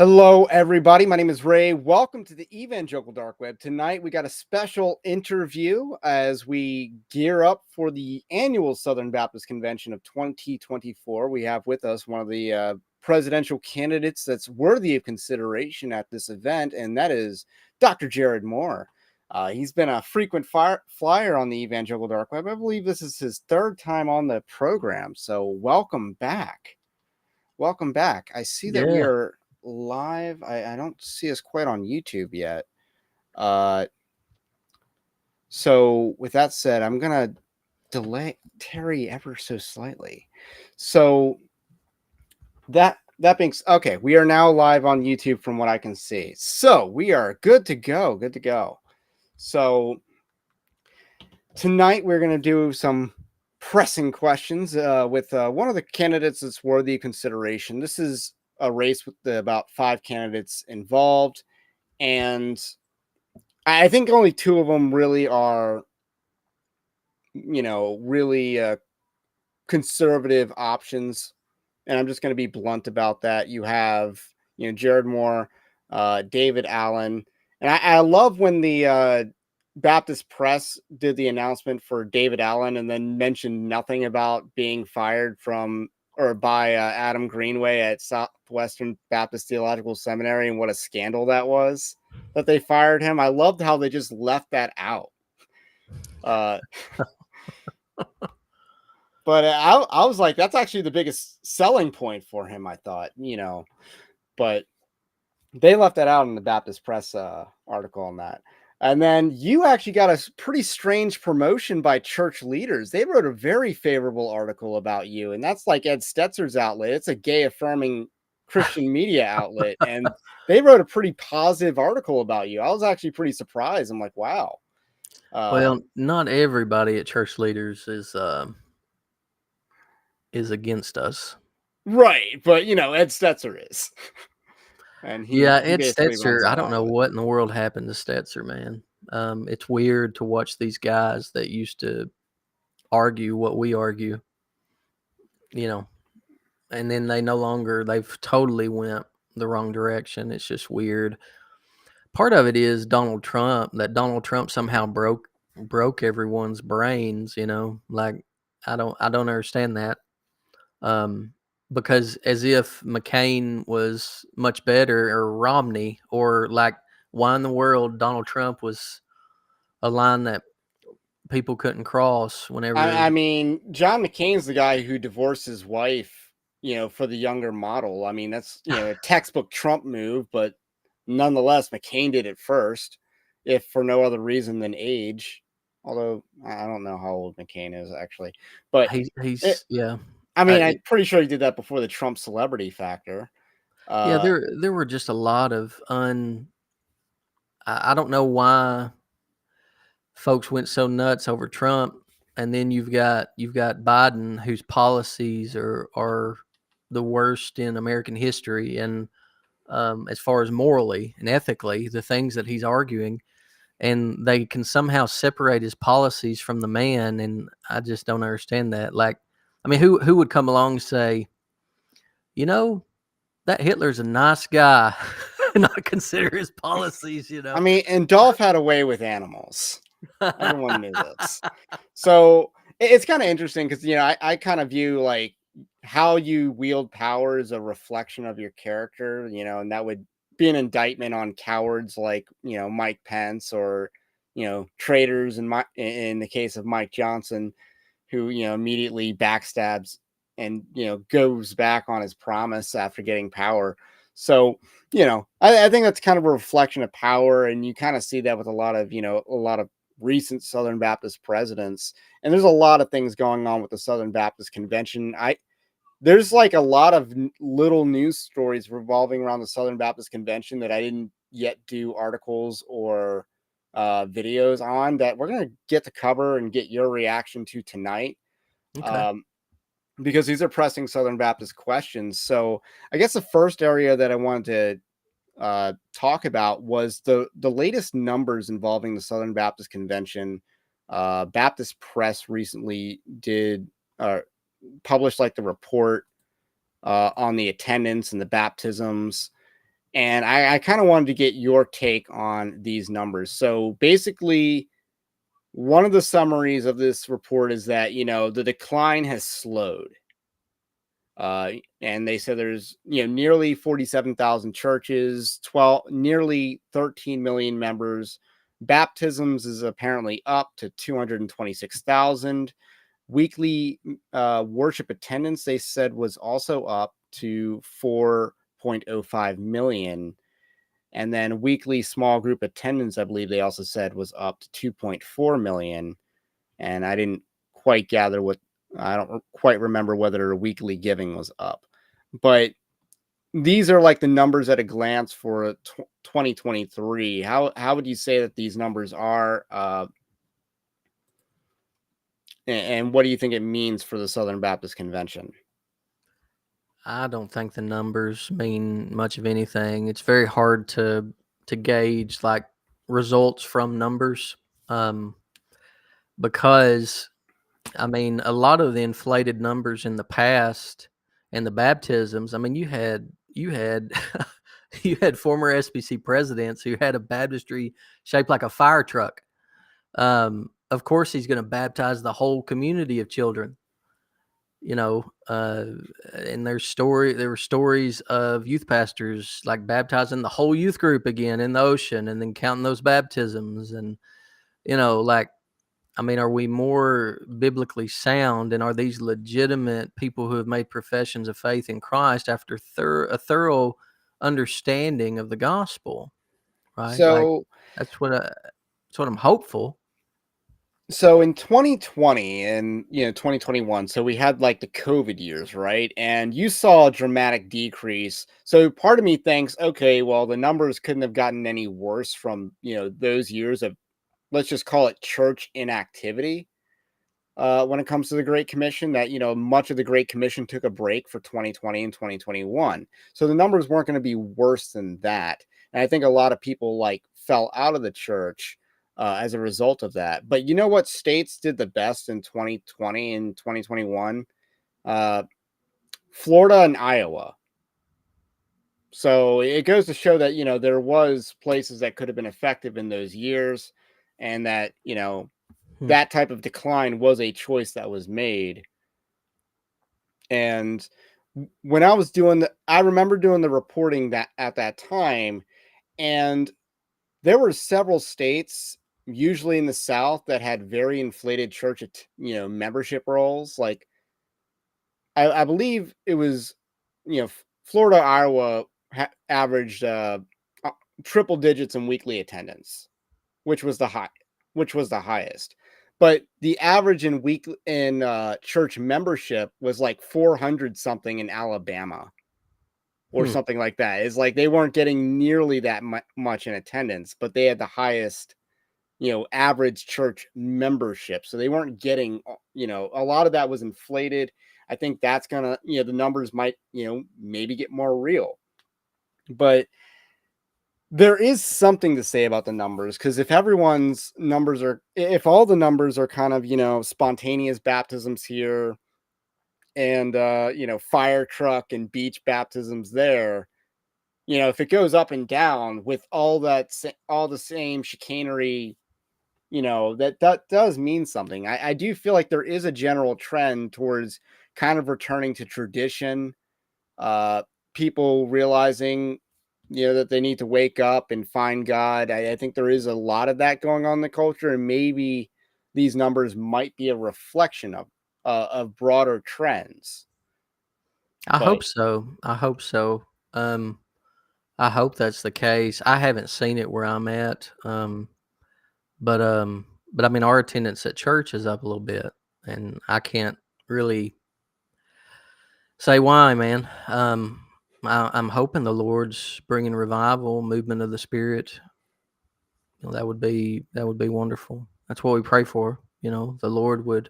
Hello, everybody. My name is Ray. Welcome to the Evangelical Dark Web. Tonight, we got a special interview as we gear up for the annual Southern Baptist Convention of 2024. We have with us one of the presidential candidates that's worthy of consideration at this event, and that is Dr. Jared Moore. He's been a frequent flyer on the Evangelical Dark Web. I believe this is his third time on the program, so welcome back. Welcome back. I see that we are live. I don't see us quite on YouTube yet. So with that said, I'm gonna delay Terry ever so slightly. So that being okay, we are now live on YouTube from what I can see. So we are good to go. Good to go. So tonight we're gonna do some pressing questions with one of the candidates that's worthy of consideration. This is a race with about 5 candidates involved, and I think only 2 of them really are, really conservative options. And I'm just going to be blunt about that. You have, Jared Moore, David Allen, and I love when the Baptist Press did the announcement for David Allen and then mentioned nothing about being fired from or by Adam Greenway at Southwestern Baptist Theological Seminary, and what a scandal that was that they fired him. I loved how they just left that out. But I was like, that's actually the biggest selling point for him, I thought, but they left that out in the Baptist Press article on that. And then you actually got a pretty strange promotion by church leaders. They wrote a very favorable article about you, and that's like Ed Stetzer's outlet. It's a gay affirming Christian media outlet, and they wrote a pretty positive article about you. I was actually pretty surprised. I'm like, wow. Well, not everybody at church leaders is against us. Right, but Ed Stetzer is. And Ed Stetzer, I don't know what in the world happened to Stetzer, man. It's weird to watch these guys that used to argue what we argue, and then they've totally went the wrong direction. It's just weird. Part of it is Donald Trump somehow broke everyone's brains, like I don't understand that. Because as if McCain was much better, or Romney, or like, why in the world Donald Trump was a line that people couldn't cross whenever. I mean, John McCain's the guy who divorced his wife, for the younger model. I mean, that's, a textbook Trump move, but nonetheless, McCain did it first, if for no other reason than age. Although I don't know how old McCain is actually, but yeah. I mean, I'm pretty sure he did that before the Trump celebrity factor. There were just a lot of I don't know why folks went so nuts over Trump, and then you've got Biden, whose policies are the worst in American history, and as far as morally and ethically, the things that he's arguing, and they can somehow separate his policies from the man, and I just don't understand that. Like, I mean, who would come along and say, that Hitler's a nice guy, and not consider his policies, I mean, and Dolph had a way with animals. Everyone knew this. So it's kind of interesting because, I kind of view like how you wield power as a reflection of your character, and that would be an indictment on cowards like, Mike Pence, or, traitors in the case of Mike Johnson, who, immediately backstabs and, goes back on his promise after getting power. So, I think that's kind of a reflection of power. And you kind of see that with a lot of recent Southern Baptist presidents. And there's a lot of things going on with the Southern Baptist Convention. There's like a lot of little news stories revolving around the Southern Baptist Convention that I didn't yet do articles or videos on, that we're going to get to cover and get your reaction to tonight. Okay. Because these are pressing Southern Baptist questions. So I guess the first area that I wanted to talk about was the latest numbers involving the Southern Baptist Convention. Baptist Press recently published like the report on the attendance and the baptisms, And I kind of wanted to get your take on these numbers. So basically, one of the summaries of this report is that, the decline has slowed. And they said there's, nearly 47,000 churches, nearly 13 million members. Baptisms is apparently up to 226,000. Weekly worship attendance, they said, was also up to 4.05 million. And then weekly small group attendance, I believe they also said, was up to 2.4 million. And I didn't quite gather I don't quite remember whether weekly giving was up. But these are like the numbers at a glance for 2023. How would you say that these numbers are? And what do you think it means for the Southern Baptist Convention? I don't think the numbers mean much of anything. It's very hard to gauge like results from numbers, because I mean a lot of the inflated numbers in the past and the baptisms. I mean you had you had former SBC presidents who had a baptistry shaped like a fire truck. Of course, he's going to baptize the whole community of children. And there were stories of youth pastors like baptizing the whole youth group again in the ocean and then counting those baptisms. And, like, I mean, are we more biblically sound, and are these legitimate people who have made professions of faith in Christ after a thorough understanding of the gospel, right? Like, So that's what I'm hopeful. So in 2020 and 2021, so we had like the COVID years, right? And you saw a dramatic decrease. So part of me thinks, okay, well, the numbers couldn't have gotten any worse from those years of, let's just call it, church inactivity. When it comes to the Great Commission, that much of the Great Commission took a break for 2020 and 2021. So the numbers weren't going to be worse than that. And I think a lot of people like fell out of the church as a result of that. But you know what states did the best in 2020 and 2021? Uh, Florida and Iowa. So it goes to show that there was places that could have been effective in those years, and that Hmm. that type of decline was a choice that was made. And when I was I remember doing the reporting that at that time, and there were several states, usually in the South, that had very inflated church, membership rolls. Like I believe it was, Florida, Iowa averaged triple digits in weekly attendance, which was the highest. But the average in church membership was like 400 something in Alabama or Hmm. something like that. It's like they weren't getting nearly that much in attendance, but they had the highest, average church membership. So they weren't getting, a lot of that was inflated. I think that's gonna, the numbers might, maybe get more real. But there is something to say about the numbers, because if if all the numbers are kind of, spontaneous baptisms here and, fire truck and beach baptisms there, if it goes up and down with all all the same chicanery, that does mean something. I do feel like there is a general trend towards kind of returning to tradition, uh, people realizing, that they need to wake up and find God. I think there is a lot of that going on in the culture, and maybe these numbers might be a reflection of broader trends. I But hope so. I hope so. Um, I hope that's the case. I haven't seen it where I'm at, but I mean, our attendance at church is up a little bit, and I can't really say why, man. I'm hoping the Lord's bringing revival, movement of the Spirit. That would be wonderful. That's what we pray for. The Lord would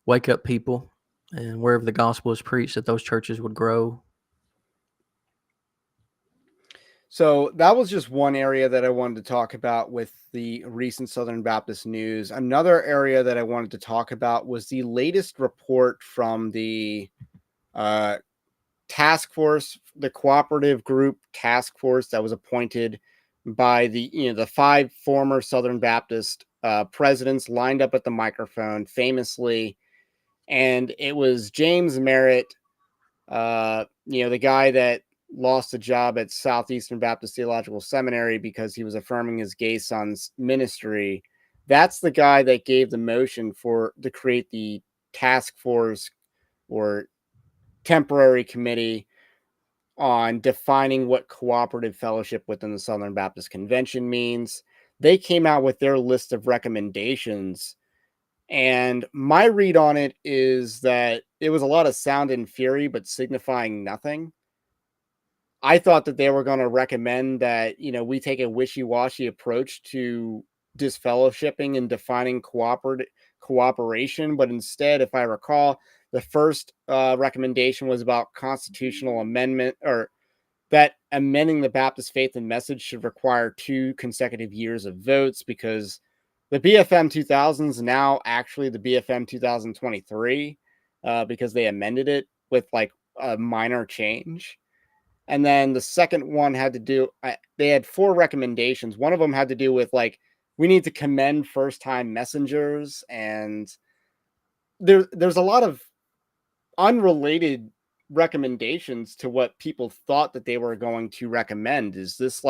wake up people, and wherever the gospel is preached, that those churches would grow. so that was just one area that I wanted to talk about with the recent Southern Baptist news. Another area that I wanted to talk about was the latest report from the uh, task force, the cooperative group task force that was appointed by the 5 former Southern Baptist presidents lined up at the microphone famously, and it was James Merritt, the guy that lost a job at Southeastern Baptist Theological Seminary because he was affirming his gay son's ministry. That's the guy that gave the motion to create the task force or temporary committee on defining what cooperative fellowship within the Southern Baptist Convention means. They came out with their list of recommendations. And my read on it is that it was a lot of sound and fury, but signifying nothing. I thought that they were going to recommend that, we take a wishy-washy approach to disfellowshipping and defining cooperation. But instead, if I recall, the first recommendation was about constitutional amendment, or that amending the Baptist faith and message should require 2 consecutive years of votes, because the BFM 2000 is now actually the BFM 2023 because they amended it with like a minor change. And then the second one had to do, they had 4 recommendations. One of them had to do with like, we need to commend first-time messengers. And there's a lot of unrelated recommendations to what people thought that they were going to recommend. Is this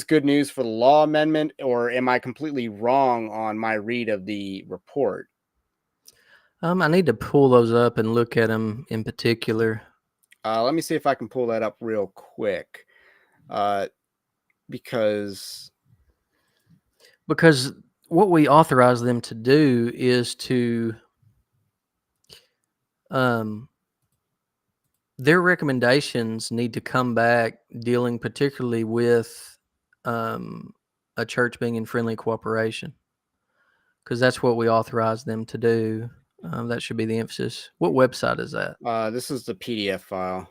good news for the law amendment, or am I completely wrong on my read of the report? I need to pull those up and look at them in particular. Let me see if I can pull that up real quick. Because what we authorize them to do is to their recommendations need to come back dealing particularly with a church being in friendly cooperation, because that's what we authorize them to do. That should be the emphasis. What website is that? This is the PDF file.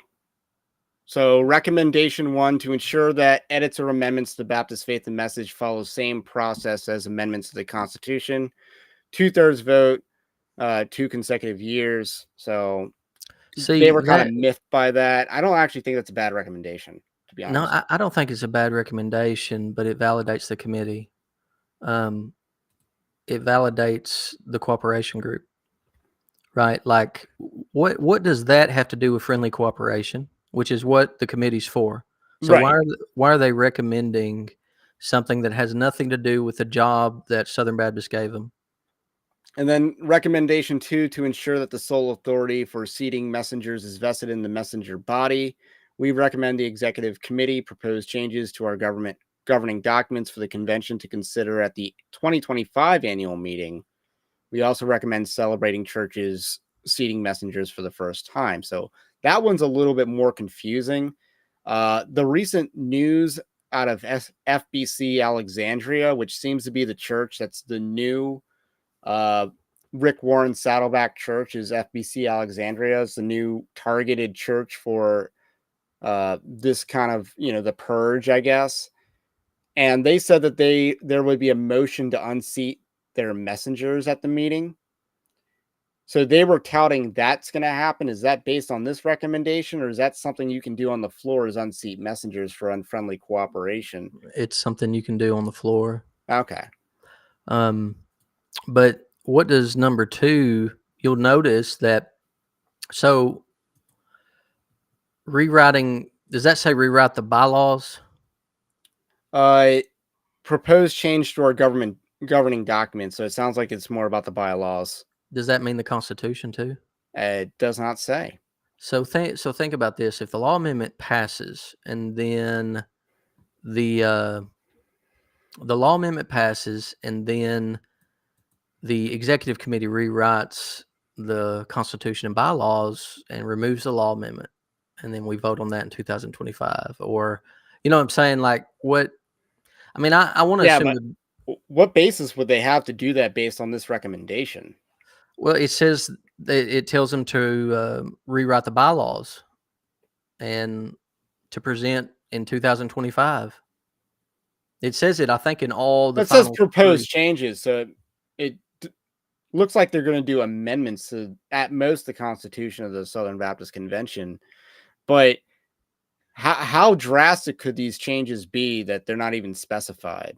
So recommendation 1, to ensure that edits or amendments to the Baptist faith and message follow the same process as amendments to the Constitution. 2/3 vote, 2 consecutive years. So they were kind of miffed by that. I don't actually think that's a bad recommendation, to be honest. No, I don't think it's a bad recommendation, but it validates the committee. It validates the cooperation group, right? Like, what does that have to do with friendly cooperation, which is what the committee's for? So right. Why are they recommending something that has nothing to do with the job that Southern Baptist gave them? And then recommendation 2, to ensure that the sole authority for seating messengers is vested in the messenger body. We recommend the executive committee propose changes to our governing documents for the convention to consider at the 2025 annual meeting. We also recommend celebrating churches seating messengers for the first time. So that one's a little bit more confusing. The recent news out of FBC Alexandria, which seems to be the church that's the new Rick Warren Saddleback Church, is FBC Alexandria. It's the new targeted church for this kind of, the purge, I guess. And they said that there would be a motion to unseat their messengers at the meeting. So they were touting that's going to happen. Is that based on this recommendation, or is that something you can do on the floor, is unseat messengers for unfriendly cooperation? It's something you can do on the floor. Okay. But what does number 2? You'll notice that. So rewriting, does that say rewrite the bylaws? Proposed change to our governing documents. So it sounds like it's more about the bylaws. Does that mean the Constitution too? It does not say. So think about this. If the law amendment passes, and then the law amendment passes, and then the executive committee rewrites the Constitution and bylaws and removes the law amendment, and then we vote on that in 2025, or, you know what I'm saying? Like, what? I mean, I want to assume. But what basis would they have to do that based on this recommendation? Well, it says that it tells them to rewrite the bylaws and to present in 2025. It says it, I think, in all the. It says proposed changes, so it looks like they're going to do amendments to, at most, the Constitution of the Southern Baptist Convention. But how drastic could these changes be that they're not even specified?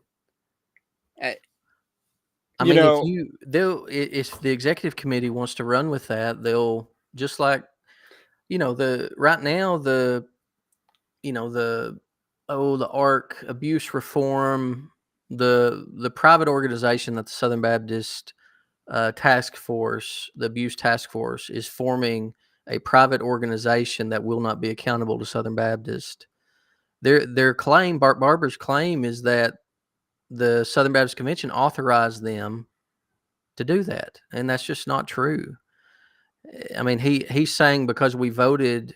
Uh, I You mean, know, if the executive committee wants to run with that, they'll just like, the right now, the ARC abuse reform, the private organization that the Southern Baptist task force, the abuse task force, is forming a private organization that will not be accountable to Southern Baptist. Their claim, Barbers' claim, is that the Southern Baptist Convention authorized them to do that, and that's just not true. I mean, he's saying because we voted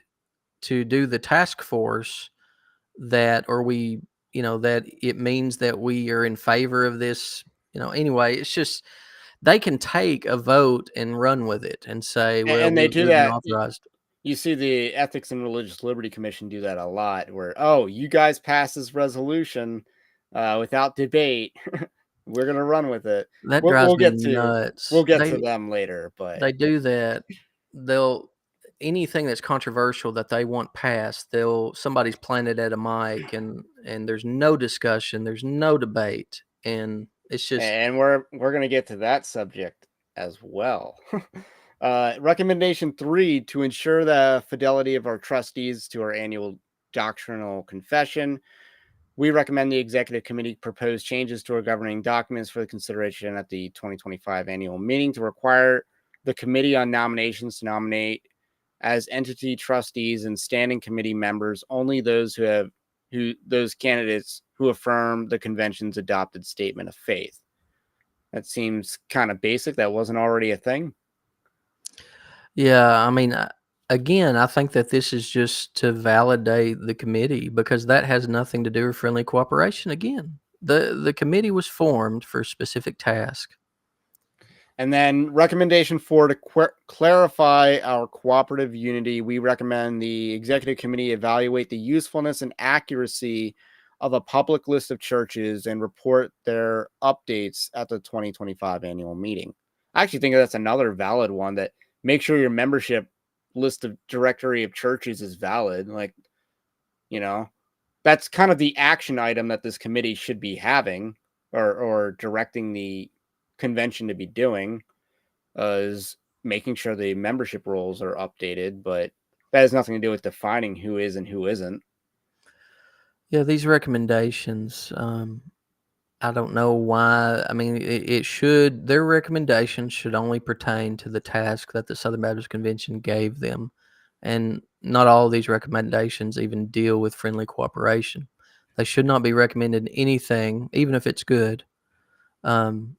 to do the task force that, or that it means that we are in favor of this. Anyway, it's just they can take a vote and run with it and say, well, and they do we've been that. authorized. You see the Ethics and Religious Liberty Commission do that a lot, where, oh, you guys passed this resolution without debate. We're gonna run with it. That We'll, drives we'll me get to we'll nuts. get to them later, but They do that. They'll Anything that's controversial that they want passed, somebody's planted at a mic, and there's no discussion, there's no debate, and it's just and we're gonna get to that subject as well. Recommendation 3: to ensure the fidelity of our trustees to our annual doctrinal confession, we recommend the executive committee propose changes to our governing documents for the consideration at the 2025 annual meeting to require the committee on nominations to nominate as entity trustees and standing committee members only those candidates who affirm the convention's adopted statement of faith. That seems kind of basic. That wasn't already a thing. yeah. I mean, again, I think that this is just to validate the committee, because that has nothing to do with friendly cooperation. Again, the committee was formed for a specific task. And then recommendation 4: to clarify our cooperative unity, we recommend the executive committee evaluate the usefulness and accuracy of a public list of churches and report their updates at the 2025 annual meeting. I actually think that's another valid one, that make sure your membership list of directory of churches is valid. Like, you know, that's kind of the action item that this committee should be having, or directing the convention to be doing, is making sure the membership roles are updated, but that has nothing to do with defining who is and who isn't. Yeah, these recommendations, I don't know why. I mean, their recommendations should only pertain to the task that the Southern Baptist Convention gave them. And not all of these recommendations even deal with friendly cooperation. They should not be recommended anything, even if it's good. And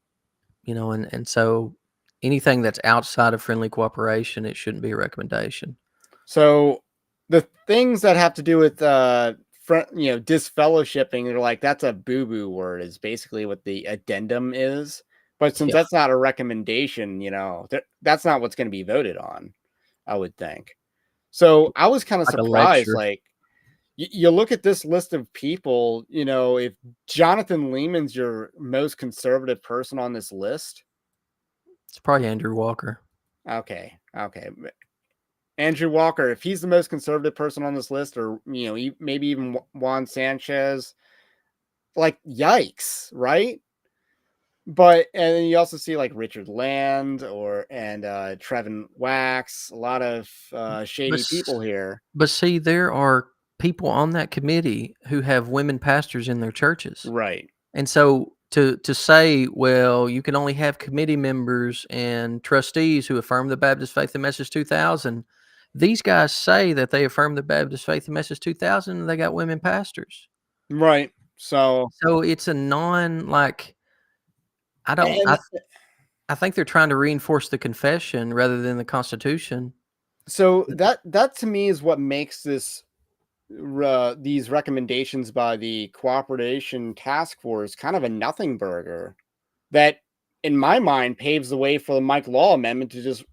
so anything that's outside of friendly cooperation, it shouldn't be a recommendation. So the things that have to do with disfellowshipping, they're like, that's a boo-boo word, is basically what the addendum is. But since Yeah, that's not a recommendation, that's not what's going to be voted on, I would think. So I was kind of like a surprised, lecture. like, you look at this list of people, if Jonathan Lehman's your most conservative person on this list. It's probably Andrew Walker. Okay. Andrew Walker, if he's the most conservative person on this list, or, maybe even Juan Sanchez, like, yikes, right? But, and then you also see like Richard Land and Trevin Wax, a lot of But shady people here. But see, there are people on that committee who have women pastors in their churches. Right. And so to say, well, you can only have committee members and trustees who affirm the Baptist Faith and Message 2000, these guys say that they affirm the Baptist Faith and Message 2000, and they got women pastors. Right. So, So it's a non, like, I don't, and I think they're trying to reinforce the confession rather than the Constitution. so that to me is what makes these recommendations by the cooperation task force kind of a nothing burger, that in my mind paves the way for the Mike Law amendment to just,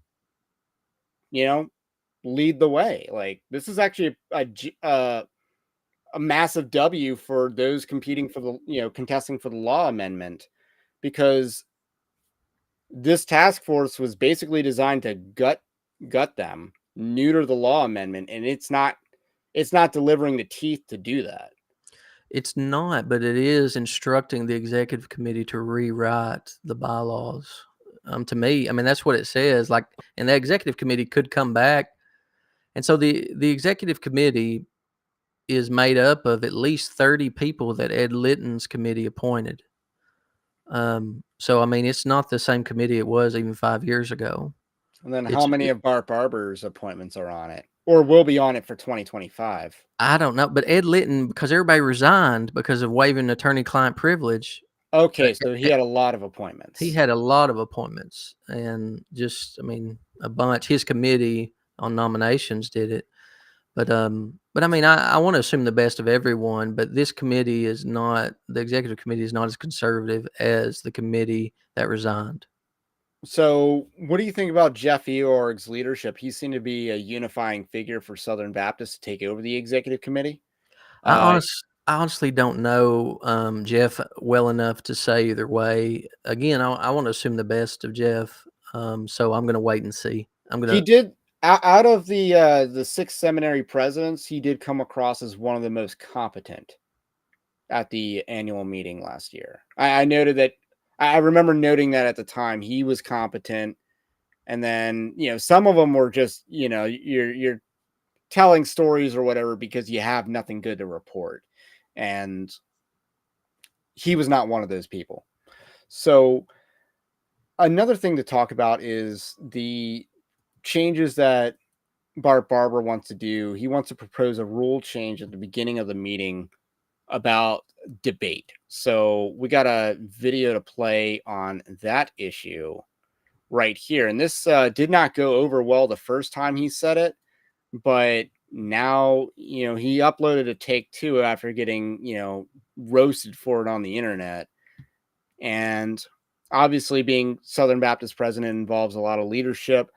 you know lead the way. Like, this is actually a massive W for those competing for the, contesting for the law amendment, because this task force was basically designed to gut them, neuter the law amendment, and it's not delivering the teeth to do that. It's not, but it is instructing the executive committee to rewrite the bylaws. To me, I mean, that's what it says. Like, and the executive committee could come back, and so the executive committee is made up of at least 30 people that Ed Litton's committee appointed. So I mean, it's not the same committee it was even 5 years ago. And then how many of Bart Barbers' appointments are on it, or will be on it for 2025? I don't know, but Ed Litton, because everybody resigned because of waiving attorney-client privilege. Okay, so he had a lot of appointments. He had a lot of appointments, and just, I mean, a bunch. His committee on nominations did it, but I mean, I want to assume the best of everyone, but this committee is not, the executive committee is not as conservative as the committee that resigned. So, what do you think about Jeff Eorg's leadership? He seemed to be a unifying figure for Southern Baptists to take over the executive committee. I honestly don't know Jeff well enough to say either way. Again, I want to assume the best of Jeff, so I'm going to wait and see. He did, out of the 6 seminary presidents, he did come across as one of the most competent at the annual meeting last year. I noted that. I remember noting that at the time he was competent, and then, you know, some of them were just, you know, you're telling stories or whatever because you have nothing good to report, and he was not one of those people. So another thing to talk about is the changes that Bart Barber wants to do. He wants to propose a rule change at the beginning of the meeting about debate. So we got a video to play on that issue right here. And this did not go over well the first time he said it, but now, you know, he uploaded a take 2 after getting, you know, roasted for it on the internet. And obviously being Southern Baptist president involves a lot of leadership,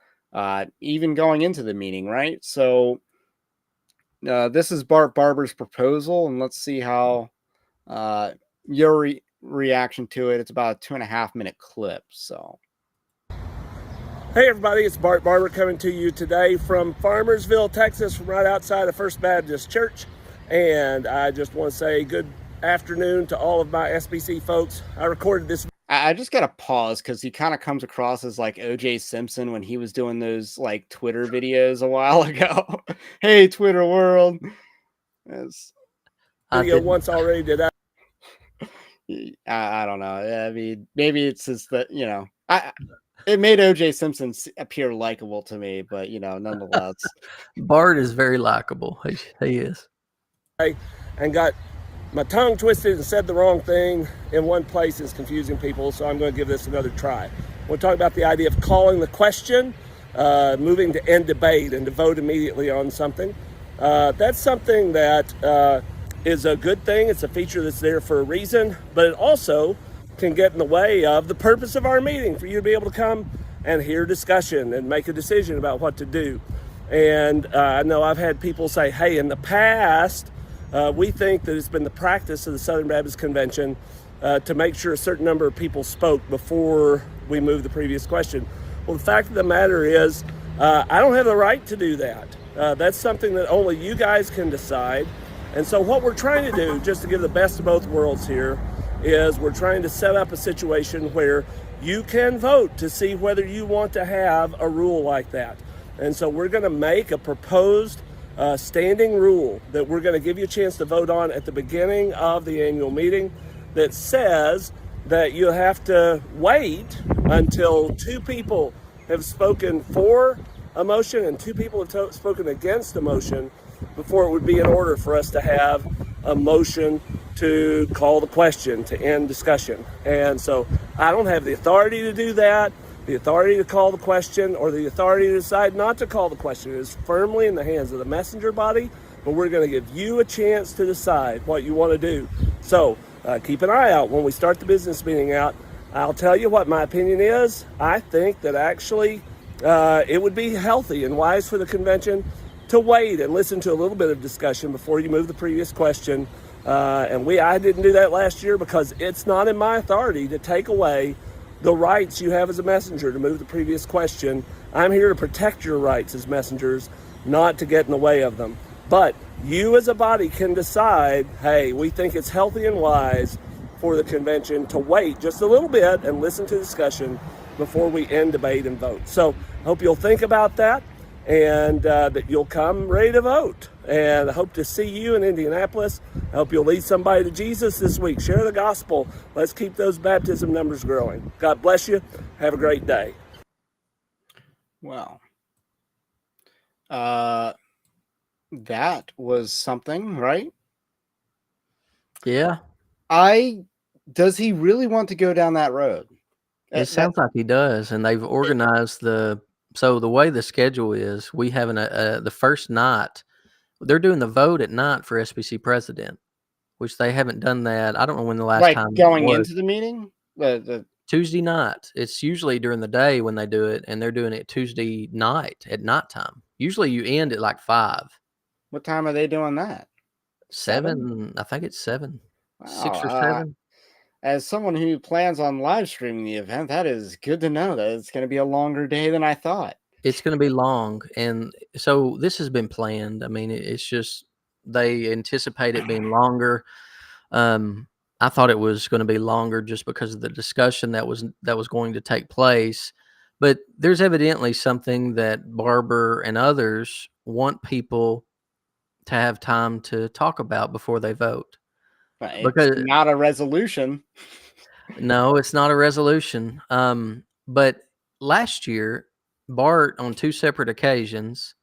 even going into the meeting, right? So this is Bart Barber's proposal, and let's see how your reaction to it. It's about a 2.5-minute clip. So, hey everybody, it's Bart Barber coming to you today from Farmersville, Texas, from right outside of First Baptist Church. And I just want to say good afternoon to all of my SBC folks. I recorded this. I just got to pause because he kind of comes across as like O.J. Simpson when he was doing those like Twitter videos a while ago. Hey, Twitter world. Yes. Video once already did I? I don't know. I mean, maybe it's just that, you know, it made O.J. Simpson appear likable to me, but, you know, nonetheless. Bart is very likable. He is. And got my tongue twisted and said the wrong thing in one place is confusing people, so I'm going to give this another try. We'll talk about the idea of calling the question, moving to end debate and to vote immediately on something. That's something that is a good thing. It's a feature that's there for a reason, but it also can get in the way of the purpose of our meeting, for you to be able to come and hear discussion and make a decision about what to do. And I know I've had people say, hey, in the past, we think that it's been the practice of the Southern Baptist Convention to make sure a certain number of people spoke before we move the previous question. Well, the fact of the matter is, I don't have the right to do that. That's something that only you guys can decide. And so what we're trying to do, just to give the best of both worlds here, is we're trying to set up a situation where you can vote to see whether you want to have a rule like that. And so we're going to make a proposed standing rule that we're going to give you a chance to vote on at the beginning of the annual meeting that says that you have to wait until 2 people have spoken for a motion and 2 people have spoken against the motion before it would be in order for us to have a motion to call the question, to end discussion. And so I don't have the authority to do that, the authority to call the question, or the authority to decide not to call the question. It is firmly in the hands of the messenger body, but we're going to give you a chance to decide what you want to do. So keep an eye out when we start the business meeting out. I'll tell you what my opinion is. I think that actually it would be healthy and wise for the convention to wait and listen to a little bit of discussion before you move the previous question. I didn't do that last year because it's not in my authority to take away the rights you have as a messenger to move the previous question. I'm here to protect your rights as messengers, not to get in the way of them. But you as a body can decide, hey, we think it's healthy and wise for the convention to wait just a little bit and listen to discussion before we end debate and vote. So I hope you'll think about that, and that you'll come ready to vote. And I hope to see you in Indianapolis. I hope you'll lead somebody to Jesus this week. Share the gospel. Let's keep those baptism numbers growing. God bless you. Have a great day. Well, that was something, right? Yeah. Does he really want to go down that road? It sounds like he does, and they've organized so the way the schedule is, we have the first night, they're doing the vote at night for SBC president, which they haven't done that. I don't know when the last time going was. into the meeting, the Tuesday night. It's usually during the day when they do it, and they're doing it Tuesday night at nighttime. Usually you end at like 5. What time are they doing that? 7? I think it's 7. Wow, 6 or 7. As someone who plans on live streaming the event, that is good to know that it's going to be a longer day than I thought. It's going to be long, and so this has been planned. I mean, it's just they anticipate it being longer. I thought it was going to be longer just because of the discussion that was going to take place. But there's evidently something that Barber and others want people to have time to talk about before they vote. It's not a resolution. No, it's not a resolution. But last year, Bart, on 2 separate occasions,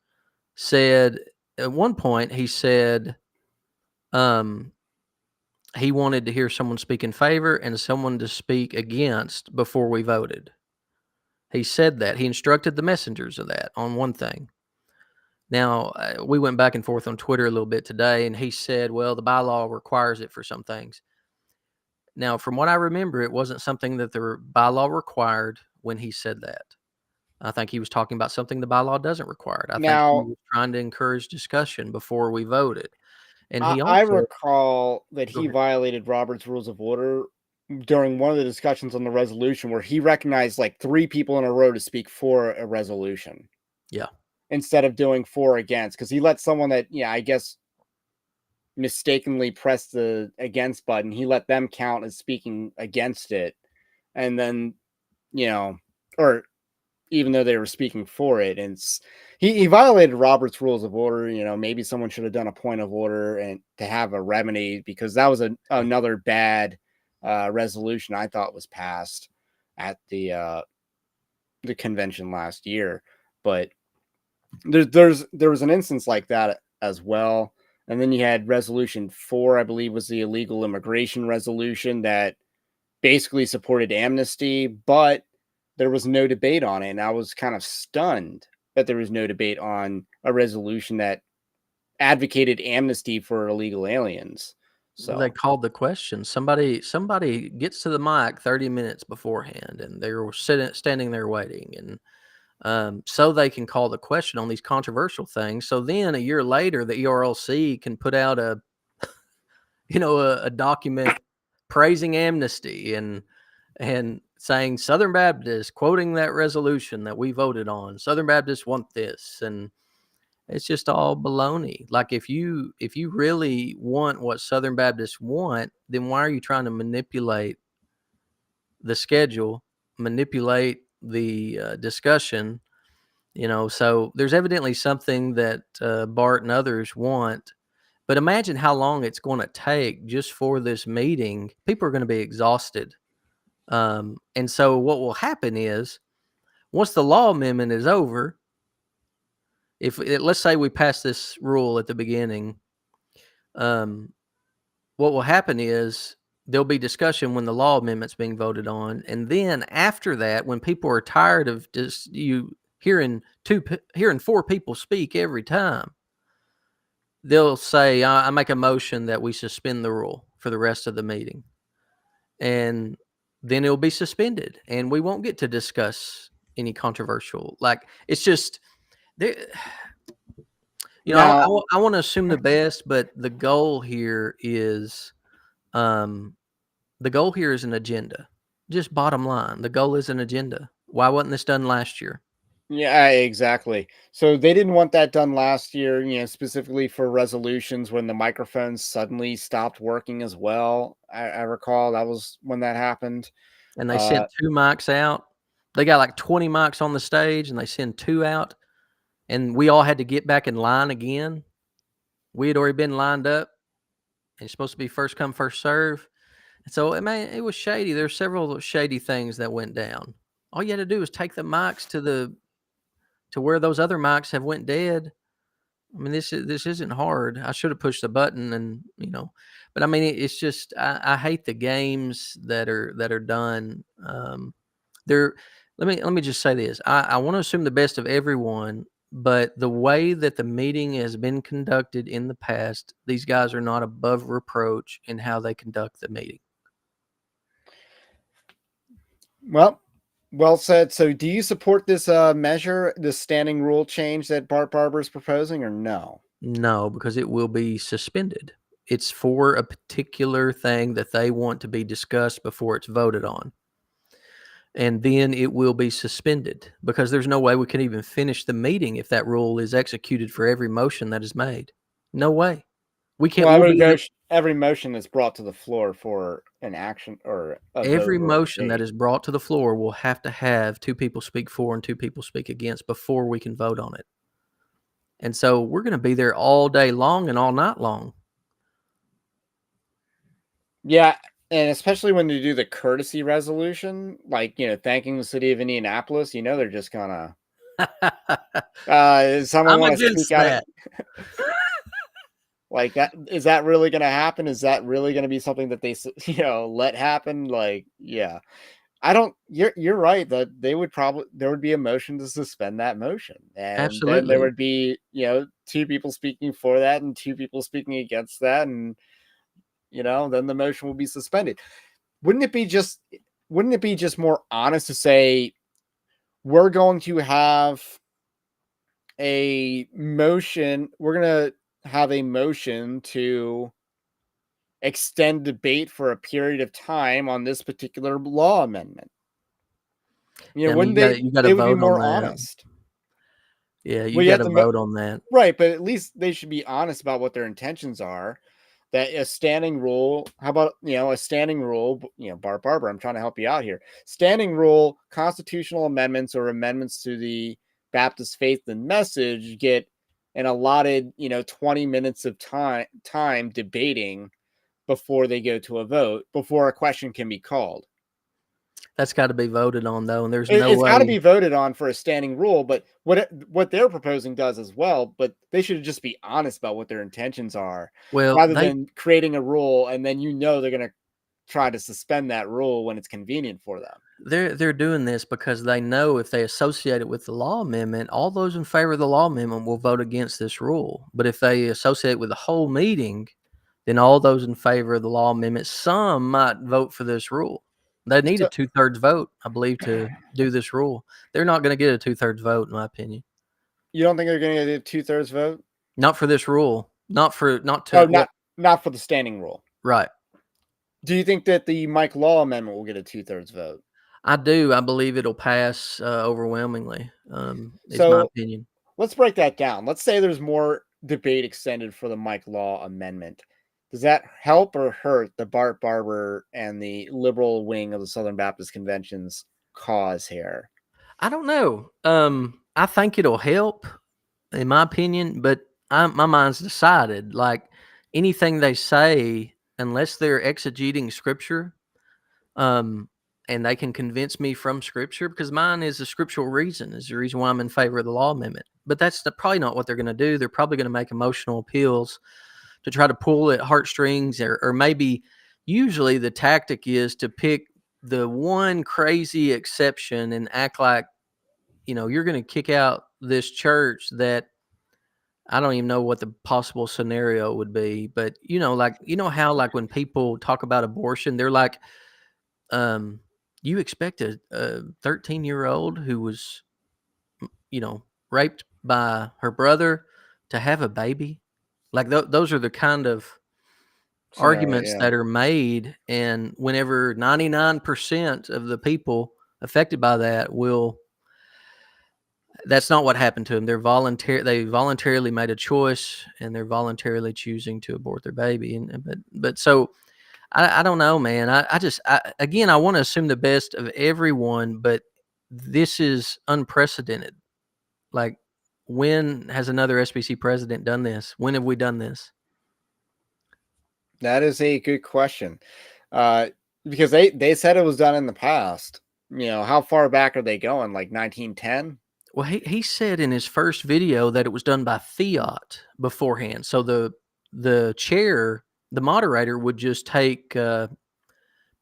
said, at one point, he said, he wanted to hear someone speak in favor and someone to speak against before we voted. He said that. He instructed the messengers of that on one thing. Now, we went back and forth on Twitter a little bit today, and he said, well, the bylaw requires it for some things. Now, from what I remember, it wasn't something that the bylaw required when he said that. I think he was talking about something the bylaw doesn't require. I think he was trying to encourage discussion before we voted. And he also, I recall that he violated Robert's Rules of Order during one of the discussions on the resolution where he recognized like 3 people in a row to speak for a resolution. Yeah. Instead of doing 4 against, because he let someone that, I guess, mistakenly pressed the against button, he let them count as speaking against it. And then, or even though they were speaking for it, and he violated Robert's Rules of Order. Maybe someone should have done a point of order and to have a remedy, because that was another bad resolution I thought was passed at the convention last year. But there was an instance like that as well. And then you had resolution 4, I believe, was the illegal immigration resolution that basically supported amnesty, but there was no debate on it. And I was kind of stunned that there was no debate on a resolution that advocated amnesty for illegal aliens. So they called the question. Somebody gets to the mic 30 minutes beforehand, and they were standing there waiting, and so they can call the question on these controversial things. So then a year later, the ERLC can put out a document praising amnesty and saying Southern Baptists, quoting that resolution that we voted on. Southern Baptists want this, and it's just all baloney. Like, if you really want what Southern Baptists want, then why are you trying to manipulate the schedule, manipulate the discussion? So there's evidently something that Bart and others want. But imagine how long it's going to take just for this meeting. People are going to be exhausted. And so what will happen is, once the law amendment is over, let's say we pass this rule at the beginning, what will happen is there'll be discussion when the law amendment's being voted on. And then after that, when people are tired of just hearing 4 people speak every time, they'll say, I make a motion that we suspend the rule for the rest of the meeting. And then it'll be suspended, and we won't get to discuss any controversial. Like, it's just, I want to assume the best, but the goal here is an agenda. Just bottom line, the goal is an agenda. Why wasn't this done last year? Yeah, exactly. So they didn't want that done last year, specifically for resolutions when the microphones suddenly stopped working as well. I recall that was when that happened. And they sent 2 mics out. They got like 20 mics on the stage, and they send 2 out, and we all had to get back in line again. We had already been lined up, and it's supposed to be first come, first serve. And so, it was shady. There's several shady things that went down. All you had to do was take the mics to where those other mics have went dead. I mean, this isn't hard. I should have pushed the button, and but I mean, it's just I hate the games that are done. There, let me just say this. I want to assume the best of everyone, but the way that the meeting has been conducted in the past, these guys are not above reproach in how they conduct the meeting. Well said. So do you support this measure, this standing rule change that Bart Barber is proposing, or no? No, because it will be suspended. It's for a particular thing that they want to be discussed before it's voted on. And then it will be suspended, because there's no way we can even finish the meeting if that rule is executed for every motion that is made. No way. We can't. Well, every motion that's brought to the floor for an action or every motion that is brought to the floor will have to have 2 people speak for and 2 people speak against before we can vote on it. And so we're going to be there all day long and all night long. Yeah. And especially when you do the courtesy resolution, like, thanking the city of Indianapolis, they're just gonna someone want to speak out. Like that, is that really going to happen? Is that really going to be something that they, let happen? Like, yeah, you're right that there would be a motion to suspend that motion. And absolutely. Then there would be, 2 people speaking for that and 2 people speaking against that. And, then the motion will be suspended. Wouldn't it be just more honest to say, we're going to have a motion. We're going to have a motion to extend debate for a period of time on this particular law amendment. Wouldn't they would be more honest? Yeah, you got to vote on that. Right, but at least they should be honest about what their intentions are. That a standing rule, how about, a standing rule, Bart Barber, I'm trying to help you out here. Standing rule, constitutional amendments or amendments to the Baptist faith and message get an allotted, 20 minutes of time debating before they go to a vote, before a question can be called. That's got to be voted on, though, and there's no way. It's got to be voted on for a standing rule, but what they're proposing does as well, but they should just be honest about what their intentions are, rather than creating a rule and then they're going to try to suspend that rule when it's convenient for them. They're doing this because they know if they associate it with the law amendment, all those in favor of the law amendment will vote against this rule. But if they associate it with the whole meeting, then all those in favor of the law amendment, some might vote for this rule. They need a 2/3 vote, I believe, to do this rule. They're not going to get a 2/3 vote, in my opinion. You don't think they're going to get a 2/3 vote? Not for this rule. Not for the standing rule. Right. Do you think that the Mike Law amendment will get a 2/3 vote? I do. I believe it'll pass overwhelmingly. Is my opinion. Let's break that down. Let's say there's more debate extended for the Mike Law amendment. Does that help or hurt the Bart Barber and the liberal wing of the Southern Baptist Convention's cause here? I don't know. I think it'll help, in my opinion, but my mind's decided. Like, anything they say, unless they're exegeting Scripture, and they can convince me from Scripture, because mine is a scriptural reason, is the reason why I'm in favor of the law amendment. But that's probably not what they're going to do. They're probably going to make emotional appeals to try to pull at heartstrings, or maybe usually the tactic is to pick the one crazy exception and act like, you're going to kick out this church that I don't even know what the possible scenario would be. But, how, like, when people talk about abortion, they're like, you expect a 13-year-old who was, raped by her brother to have a baby? Like, those are the kind of arguments that are made, and whenever 99% of the people affected by that that's not what happened to them. They voluntarily made a choice, and they're voluntarily choosing to abort their baby. But so I don't know, man. Again, I want to assume the best of everyone, but this is unprecedented. Like, when has another SBC president done this? When have we done this? That is a good question. Because they said it was done in the past. How far back are they going? Like 1910? Well, he said in his first video that it was done by fiat beforehand. So the chair, the moderator, would just take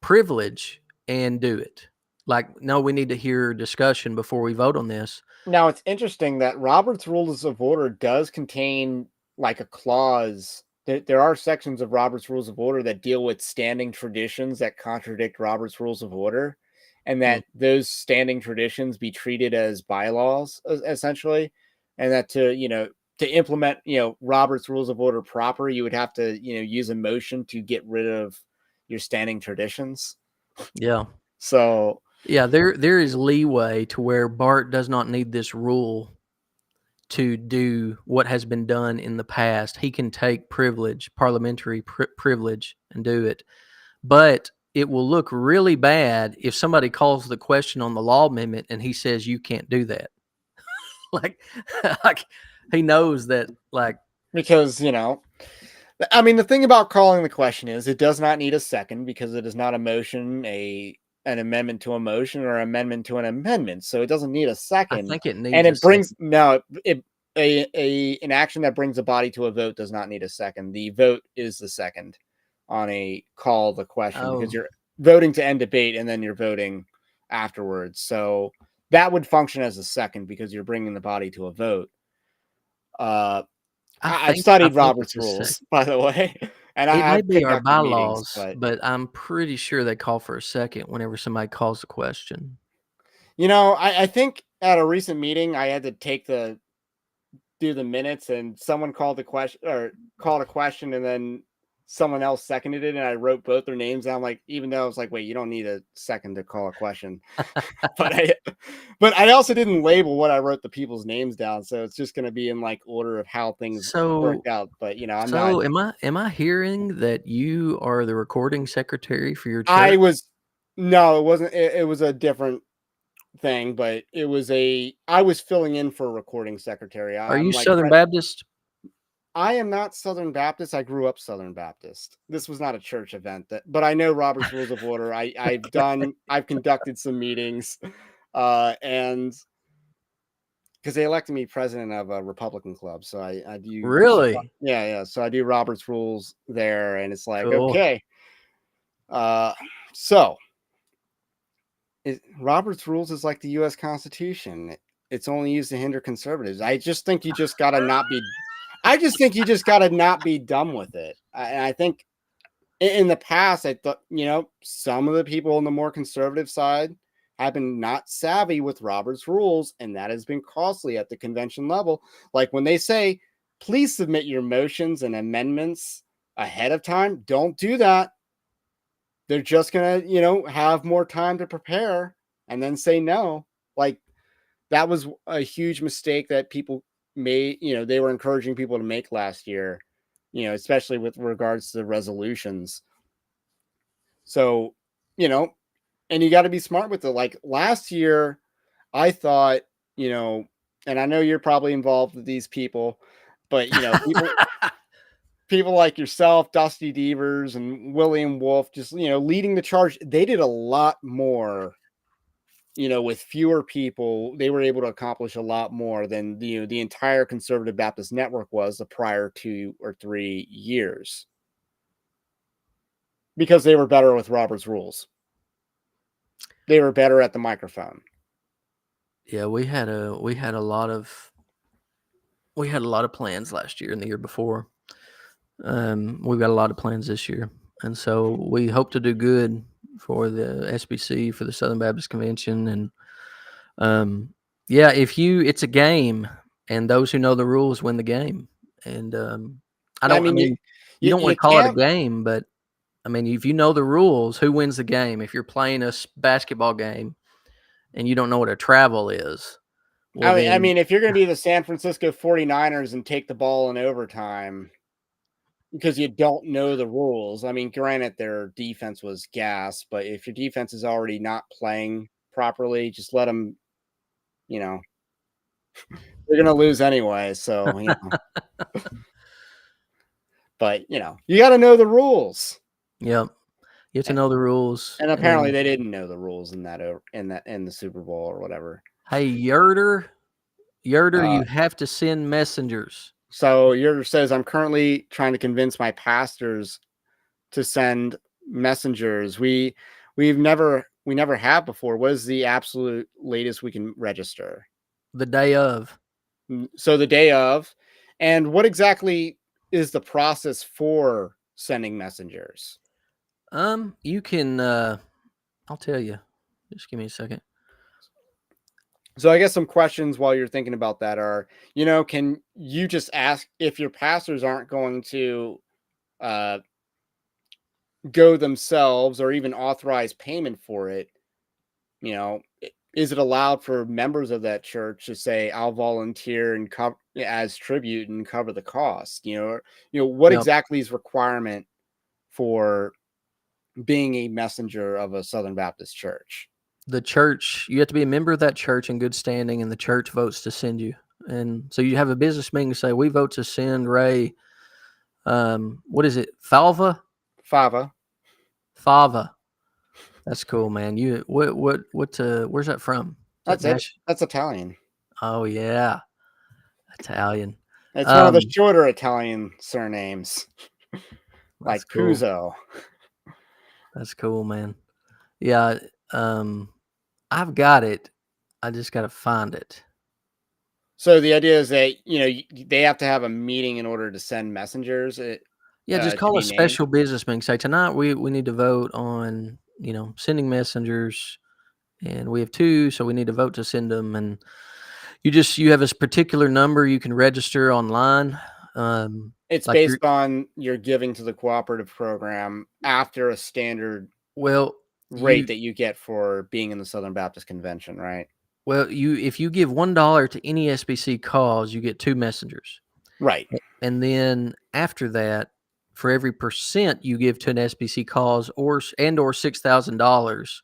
privilege and do it. Like, no, we need to hear discussion before we vote on this. Now, it's interesting that Robert's Rules of Order does contain like a clause. There are sections of Robert's Rules of Order that deal with standing traditions that contradict Robert's Rules of Order, and that those standing traditions be treated as bylaws, essentially, and that to implement Robert's Rules of Order proper, you would have to use a motion to get rid of your standing traditions. Yeah. So yeah, there is leeway to where Bart does not need this rule to do what has been done in the past. He can take parliamentary privilege, and do it. But it will look really bad if somebody calls the question on the law amendment and he says you can't do that. like he knows that, because I mean, the thing about calling the question is it does not need a second, because it is not a motion, an amendment to a motion, or amendment to an amendment. So it doesn't need a second. I think it needs, and it brings an action that brings a body to a vote does not need a second. The vote is the second on a call the question, because you're voting to end debate and then you're voting afterwards. So that would function as a second because you're bringing the body to a vote. I've studied Robert's Rules, by the way. And it may be our bylaws, but I'm pretty sure they call for a second whenever somebody calls the question. I think at a recent meeting, I had to do the minutes, and someone called a question, and then someone else seconded it, and I wrote both their names down. Like, even though I was like, wait, you don't need a second to call a question. but I also didn't label what I wrote the people's names down, so it's just going to be in like order of how things worked out. But am I hearing that you are the recording secretary for your church? No, it wasn't. It was a different thing, but I was filling in for a recording secretary. Are you Southern Baptist? I am not Southern Baptist. I grew up Southern Baptist. This was not a church event, but I know Robert's Rules of Order. I've conducted some meetings, and because they elected me president of a Republican club, so I do. Really? Yeah. So I do Robert's Rules there, and it's like, cool. Okay. So Robert's Rules is like the U.S. Constitution. It's only used to hinder conservatives. I just think you just gotta not be. I just think you just got to not be dumb with it. And I think in the past, I thought, some of the people on the more conservative side have been not savvy with Robert's Rules, and that has been costly at the convention level. Like when they say, please submit your motions and amendments ahead of time, don't do that. They're just going to, have more time to prepare and then say no. Like, that was a huge mistake that people they were encouraging people to make last year, especially with regards to the resolutions. So, and you got to be smart with it. Like last year, I thought, and I know you're probably involved with these people, but, people like yourself, Dusty Devers and William Wolf, just, leading the charge. They did a lot more. With fewer people, they were able to accomplish a lot more than the entire Conservative Baptist Network was the prior 2 or 3 years, because they were better with Robert's Rules. They were better at the microphone. Yeah, we had a lot of plans last year and the year before. We've got a lot of plans this year, and so we hope to do good for the SBC, for the Southern Baptist Convention. And it's a game, and those who know the rules win the game. And You don't want You to call it a can't. game, but I mean, if you know the rules, who wins the game? If you're playing a basketball game and you don't know what a travel is, well, I then mean, if you're going to be the San Francisco 49ers and take the ball in overtime because you don't know the rules, I mean, granted, their defense was gas, but if your defense is already not playing properly, just let them, you know, they're going to lose anyway. So, but, you got to know the rules. yep, you have to know the rules. And apparently they didn't know the rules in the Super Bowl or whatever. Hey, Yerder, you have to send messengers. So Yerder says, I'm currently trying to convince my pastors to send messengers. We never have before. What is the absolute latest we can register? The day of. So the day of. And what exactly is the process for sending messengers? You can I'll tell you. Just give me a second. So I guess some questions while you're thinking about that are, can you just ask if your pastors aren't going to go themselves or even authorize payment for it? Is it allowed for members of that church to say, I'll volunteer and cover as tribute and cover the cost? What exactly is requirement for being a messenger of a Southern Baptist church? The church, you have to be a member of that church in good standing, and the church votes to send you. And so you have a business meeting and say, we vote to send Ray, what is it? Fava. That's cool, man. Where's that from? That's Italian. Oh yeah. Italian. It's one of the shorter Italian surnames. Like cool. Puzo. That's cool, man. Yeah. I've got it. I just got to find it. So the idea is that, they have to have a meeting in order to send messengers. Just call a special business meeting. Say, tonight we need to vote on, sending messengers, and we have 2, so we need to vote to send them. And you have this particular number you can register online. It's like based on your giving to the cooperative program after a standard rate that you get for being in the Southern Baptist Convention, right? Well, if you give $1 to any SBC cause, you get 2 messengers. Right. And then after that, for every percent you give to an SBC cause or $6,000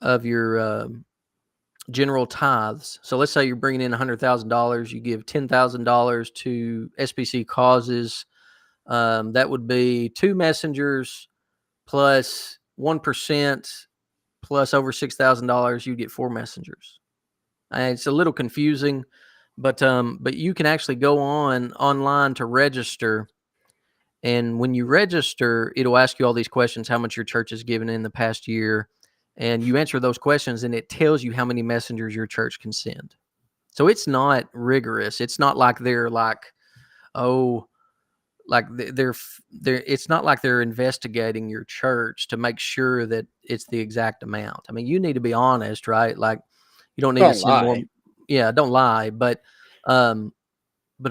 of your general tithes. So let's say you're bringing in $100,000, you give $10,000 to SBC causes. That would be 2 messengers plus 1% plus over $6,000. You get 4 messengers. And it's a little confusing, but you can actually go online to register. And when you register, it'll ask you all these questions: how much your church has given in the past year. And you answer those questions, and it tells you how many messengers your church can send. So it's not rigorous. It's not like they're it's not like they're investigating your church to make sure that it's the exact amount. I mean, you need to be honest, right? Like, you don't need to send more. Yeah, don't lie. But I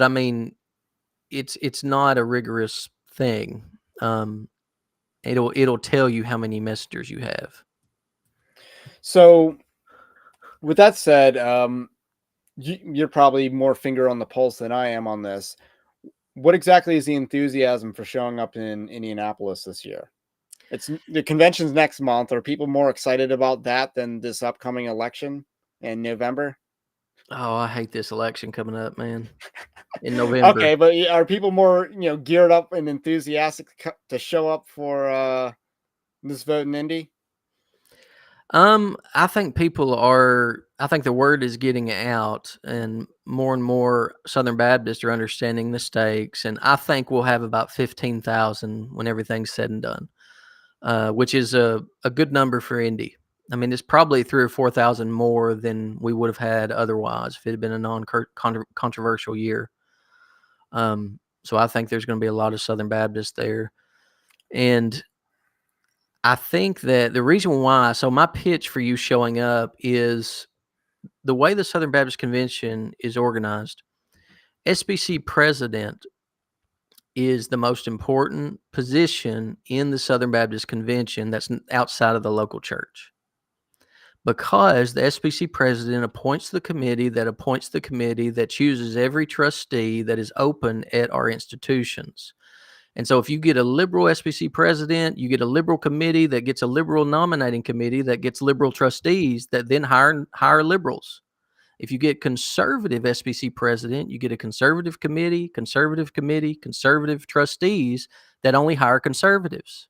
mean, it's not a rigorous thing. It'll tell you how many messengers you have. So with that said, you're probably more finger on the pulse than I am on this. What exactly is the enthusiasm for showing up in Indianapolis this year? The convention's next month. Are people more excited about that than this upcoming election in November? Oh, I hate this election coming up, man. In November. Okay, but are people more, geared up and enthusiastic to show up for this vote in Indy? I think people are. I think the word is getting out, and more Southern Baptists are understanding the stakes. And I think we'll have about 15,000 when everything's said and done, which is a good number for Indy. I mean, it's probably 3,000 or 4,000 more than we would have had otherwise if it had been a non-controversial year. So I think there's going to be a lot of Southern Baptists there, and I think that the reason why, so my pitch for you showing up is the way the Southern Baptist Convention is organized. SBC president is the most important position in the Southern Baptist Convention that's outside of the local church. Because the SBC president appoints the committee that chooses every trustee that is open at our institutions. And so if you get a liberal SBC president, you get a liberal committee that gets a liberal nominating committee that gets liberal trustees that then hire liberals. If you get conservative SBC president, you get a conservative committee, conservative trustees that only hire conservatives.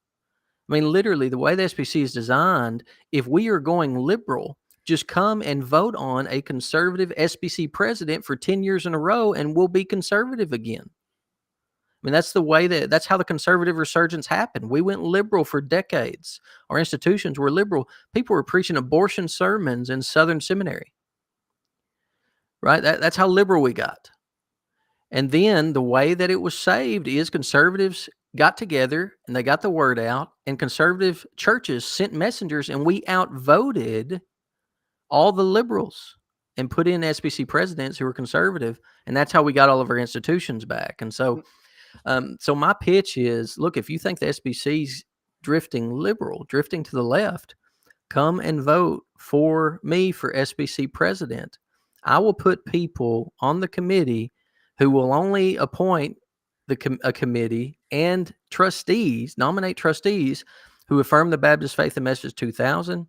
I mean, literally, the way the SBC is designed, if we are going liberal, just come and vote on a conservative SBC president for 10 years in a row, and we'll be conservative again. I mean, that's how the conservative resurgence happened. We went liberal for decades. Our institutions were liberal. People were preaching abortion sermons in Southern Seminary, right? That's how liberal we got. And then the way that it was saved is conservatives got together and they got the word out, and conservative churches sent messengers, and we outvoted all the liberals and put in SBC presidents who were conservative. And that's how we got all of our institutions back. And so my pitch is, look, if you think the SBC's drifting liberal, drifting to the left, come and vote for me for SBC president. I will put people on the committee who will only appoint a committee and trustees, nominate trustees who affirm the Baptist Faith and Message 2000,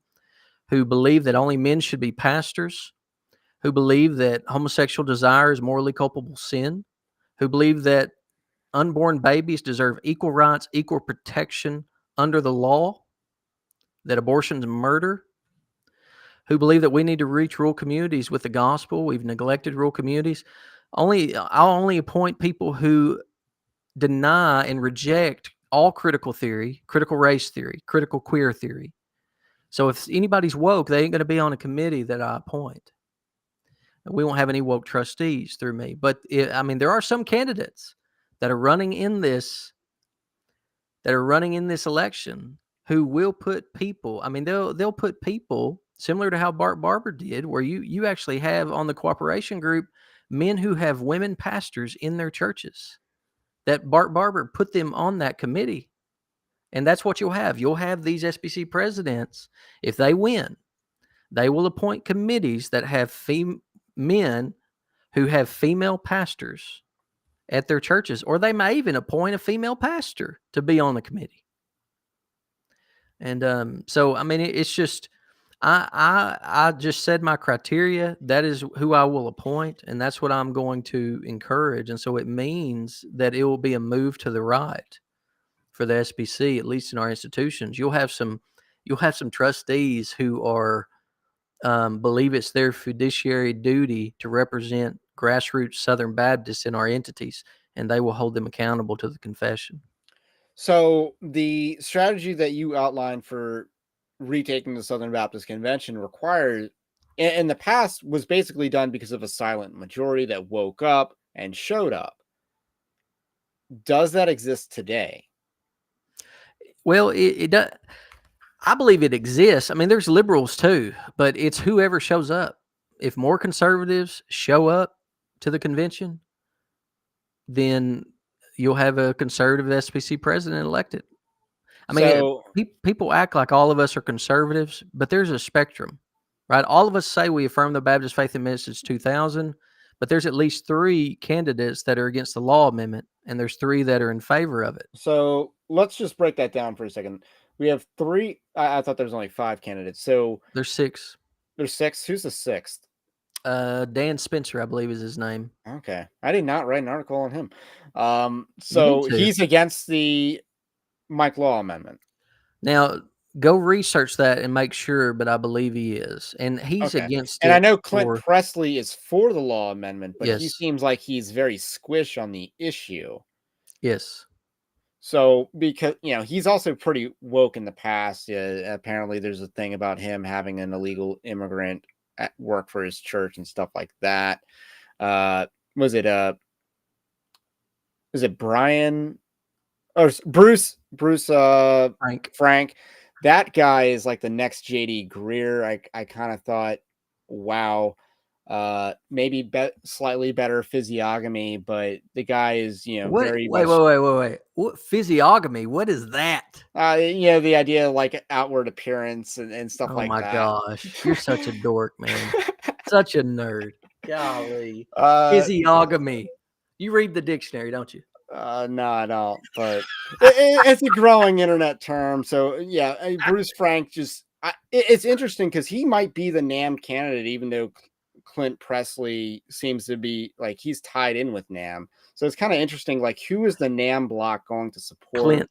who believe that only men should be pastors, who believe that homosexual desire is morally culpable sin, who believe that unborn babies deserve equal rights, equal protection under the law, that abortion is murder, who believe that we need to reach rural communities with the gospel. We've neglected rural communities. I'll only appoint people who deny and reject all critical theory, critical race theory, critical queer theory. So if anybody's woke, they ain't going to be on a committee that I appoint. We won't have any woke trustees through me. But there are some candidates that are running in this election who will put people. I mean, they'll put people similar to how Bart Barber did, where you actually have on the cooperation group men who have women pastors in their churches. That Bart Barber put them on that committee. And that's what you'll have. You'll have these SBC presidents. If they win, they will appoint committees that have men who have female pastors at their churches, or they may even appoint a female pastor to be on the committee. And so, I mean, it's just, I just said my criteria. That is who I will appoint, and that's what I'm going to encourage. And so it means that it will be a move to the right for the SBC, at least in our institutions. You'll have some trustees who are believe it's their fiduciary duty to represent grassroots Southern Baptists in our entities, and they will hold them accountable to the confession. So the strategy that you outlined for retaking the Southern Baptist Convention required in the past was basically done because of a silent majority that woke up and showed up. Does that exist today? Well, it does. I believe it exists. I mean, there's liberals too, but it's whoever shows up. If more conservatives show up to the convention, then you'll have a conservative SBC president elected. I mean, people act like all of us are conservatives, but there's a spectrum, right? All of us say we affirm the Baptist Faith and Message 2000, but there's at least 3 candidates that are against the law amendment, and there's 3 that are in favor of it. So let's just break that down for a second. We have 3. I thought there was only 5 candidates. So there's 6. There's 6. Who's the 6th? Dan Spencer, I believe, is his name. Okay, I did not write an article on him. So he's against the Mike Law Amendment. Now, go research that and make sure, but I believe he is. And he's against it. And I know Clint Presley is for the Law Amendment, but yes. He seems like he's very squish on the issue. Yes. So, because, he's also pretty woke in the past. Apparently, there's a thing about him having an illegal immigrant at work for his church and stuff like that. Was it Brian or Bruce Frank? That guy is like the next JD Greer. I kind of thought, wow. maybe slightly better physiognomy, but the guy is, What? very Wait, much, wait, wait, wait, wait. What physiognomy? What is that? the idea of like outward appearance and stuff Oh like my that. gosh, you're such a dork, man. Such a nerd. Golly, uh, physiognomy. You read the dictionary, don't you? no, I don't, but it's a growing internet term. So yeah, Bruce Frank it's interesting because he might be the NAM candidate, even though Clint Presley seems to be like he's tied in with NAM. So it's kind of interesting, like who is the NAM block going to support?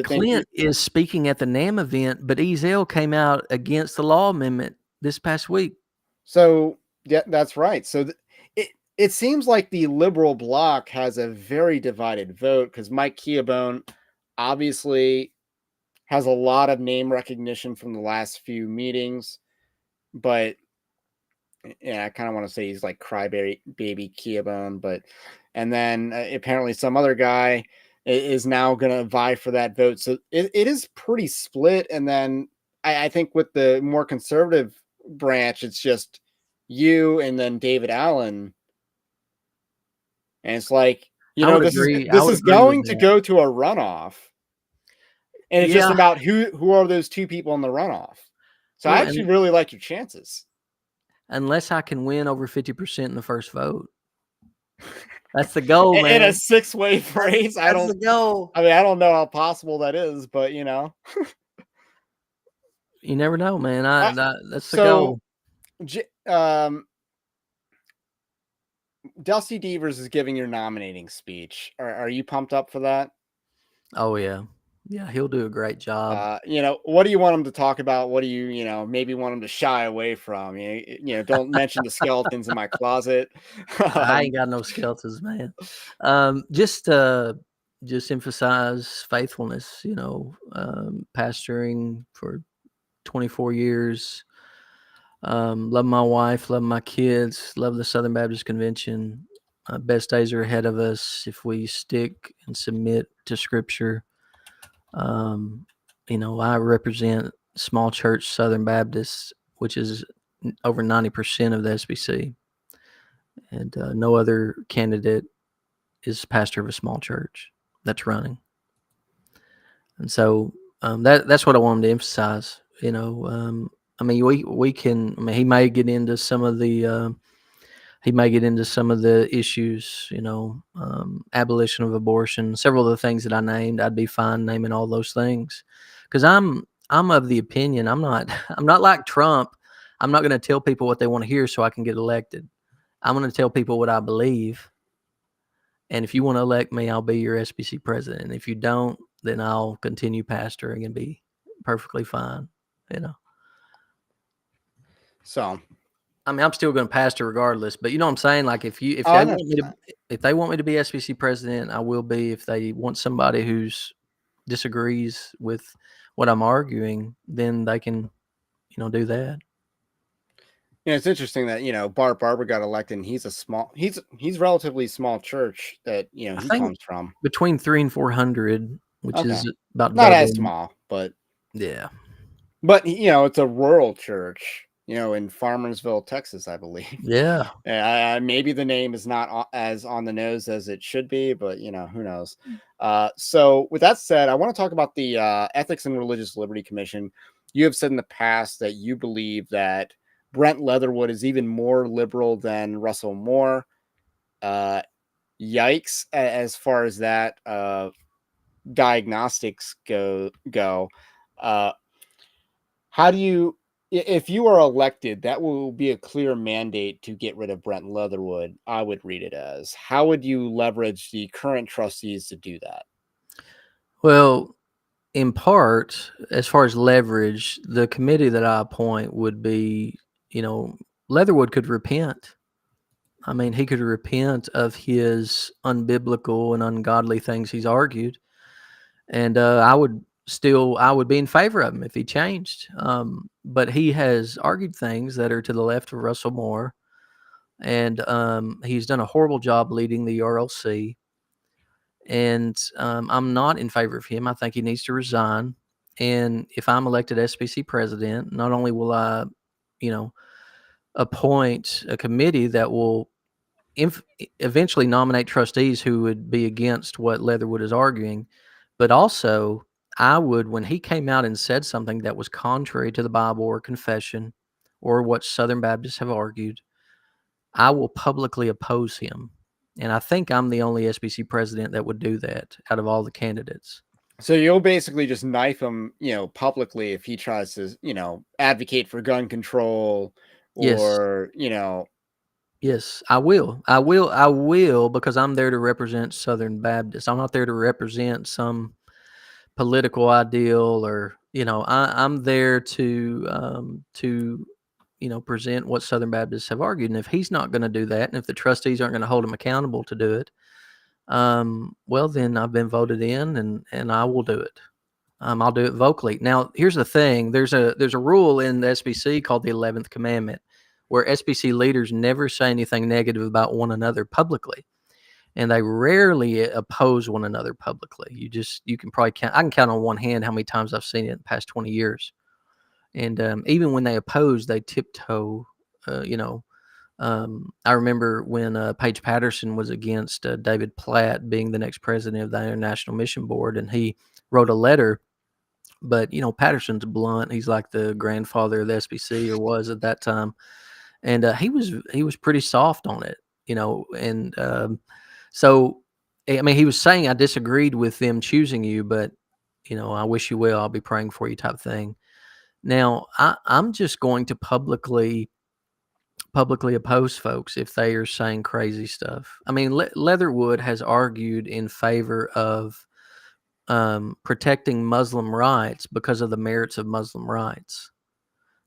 Clint is speaking at the NAM event, but Ezel came out against the law amendment this past week. So yeah, that's right. So it seems like the liberal bloc has a very divided vote because Mike Keobone obviously has a lot of name recognition from the last few meetings, but yeah, I kind of want to say he's like crybaby baby Keobone, but and then apparently some other guy is now going to vie for that vote. So it is pretty split. And then I think with the more conservative branch, it's just you and then David Allen. And it's like, I would this agree. is agree with going to that. go to a runoff. And it's just about who are those two people in the runoff. So I actually really like your chances. Unless I can win over 50% in the first vote. That's the goal, man. In a 6-way race. That's the goal. I mean, I don't know how possible that is, but You never know, man. That's the goal. Dusty Devers is giving your nominating speech. Are you pumped up for that? Oh yeah. Yeah, he'll do a great job. What do you want him to talk about? What do you, maybe want him to shy away from? Don't mention the skeletons in my closet. I ain't got no skeletons, man. Just emphasize faithfulness, pastoring for 24 years. Love my wife, love my kids, love the Southern Baptist Convention. Best days are ahead of us if we stick and submit to Scripture. I represent small church Southern Baptist, which is over 90% of the SBC. And no other candidate is pastor of a small church that's running. And so that's what I wanted to emphasize. We can. He may get into some of the issues. Abolition of abortion, several of the things that I named. I'd be fine naming all those things, because I'm of the opinion I'm not like Trump. I'm not going to tell people what they want to hear so I can get elected. I'm going to tell people what I believe. And if you want to elect me, I'll be your SBC president. And if you don't, then I'll continue pastoring and be perfectly fine. So, I mean, I'm still going to pastor regardless, but you know what I'm saying? Like if they want me to be SBC president, I will be. If they want somebody who's disagrees with what I'm arguing, then they can, do that. It's interesting that Bart Barber got elected, and he's relatively small church that he comes from, between 300 and 400, which is about not as small, but yeah. But it's a rural church, in Farmersville, Texas, I believe. Yeah. Maybe the name is not as on the nose as it should be, but who knows? So with that said, I want to talk about the Ethics and Religious Liberty Commission. You have said in the past that you believe that Brent Leatherwood is even more liberal than Russell Moore. Yikes, as far as that diagnostics go. How do you, if you are elected, that will be a clear mandate to get rid of Brent Leatherwood, I would read it as. How would you leverage the current trustees to do that? Well, in part, as far as leverage, the committee that I appoint would be, Leatherwood could repent. I mean, he could repent of his unbiblical and ungodly things he's argued. And I would be in favor of him if he changed. But he has argued things that are to the left of Russell Moore. And he's done a horrible job leading the RLC. And I'm not in favor of him. I think he needs to resign. And if I'm elected SBC president, not only will I, appoint a committee that will eventually nominate trustees who would be against what Leatherwood is arguing. But also, I would, when he came out and said something that was contrary to the Bible or confession or what Southern Baptists have argued, I will publicly oppose him. And I think I'm the only SBC president that would do that out of all the candidates. So you'll basically just knife him, publicly if he tries to, advocate for gun control Yes. or, Yes, I will, because I'm there to represent Southern Baptists. I'm not there to represent some political ideal or, I'm there to present what Southern Baptists have argued. And if he's not going to do that, and if the trustees aren't going to hold him accountable to do it, well, then I've been voted in and I will do it. I'll do it vocally. Now, here's the thing. There's a rule in the SBC called the 11th commandment, where SBC leaders never say anything negative about one another publicly. And they rarely oppose one another publicly. You can probably count. I can count on one hand how many times I've seen it in the past 20 years. And even when they oppose, they tiptoe. I remember when Paige Patterson was against David Platt being the next president of the International Mission Board, and he wrote a letter. But Patterson's blunt. He's like the grandfather of the SBC, or was at that time, and he was pretty soft on it. And so, I mean, he was saying, I disagreed with them choosing you, but, I wish you well. I'll be praying for you type thing. Now, I'm just going to publicly oppose folks if they are saying crazy stuff. I mean, Leatherwood has argued in favor of protecting Muslim rights because of the merits of Muslim rights.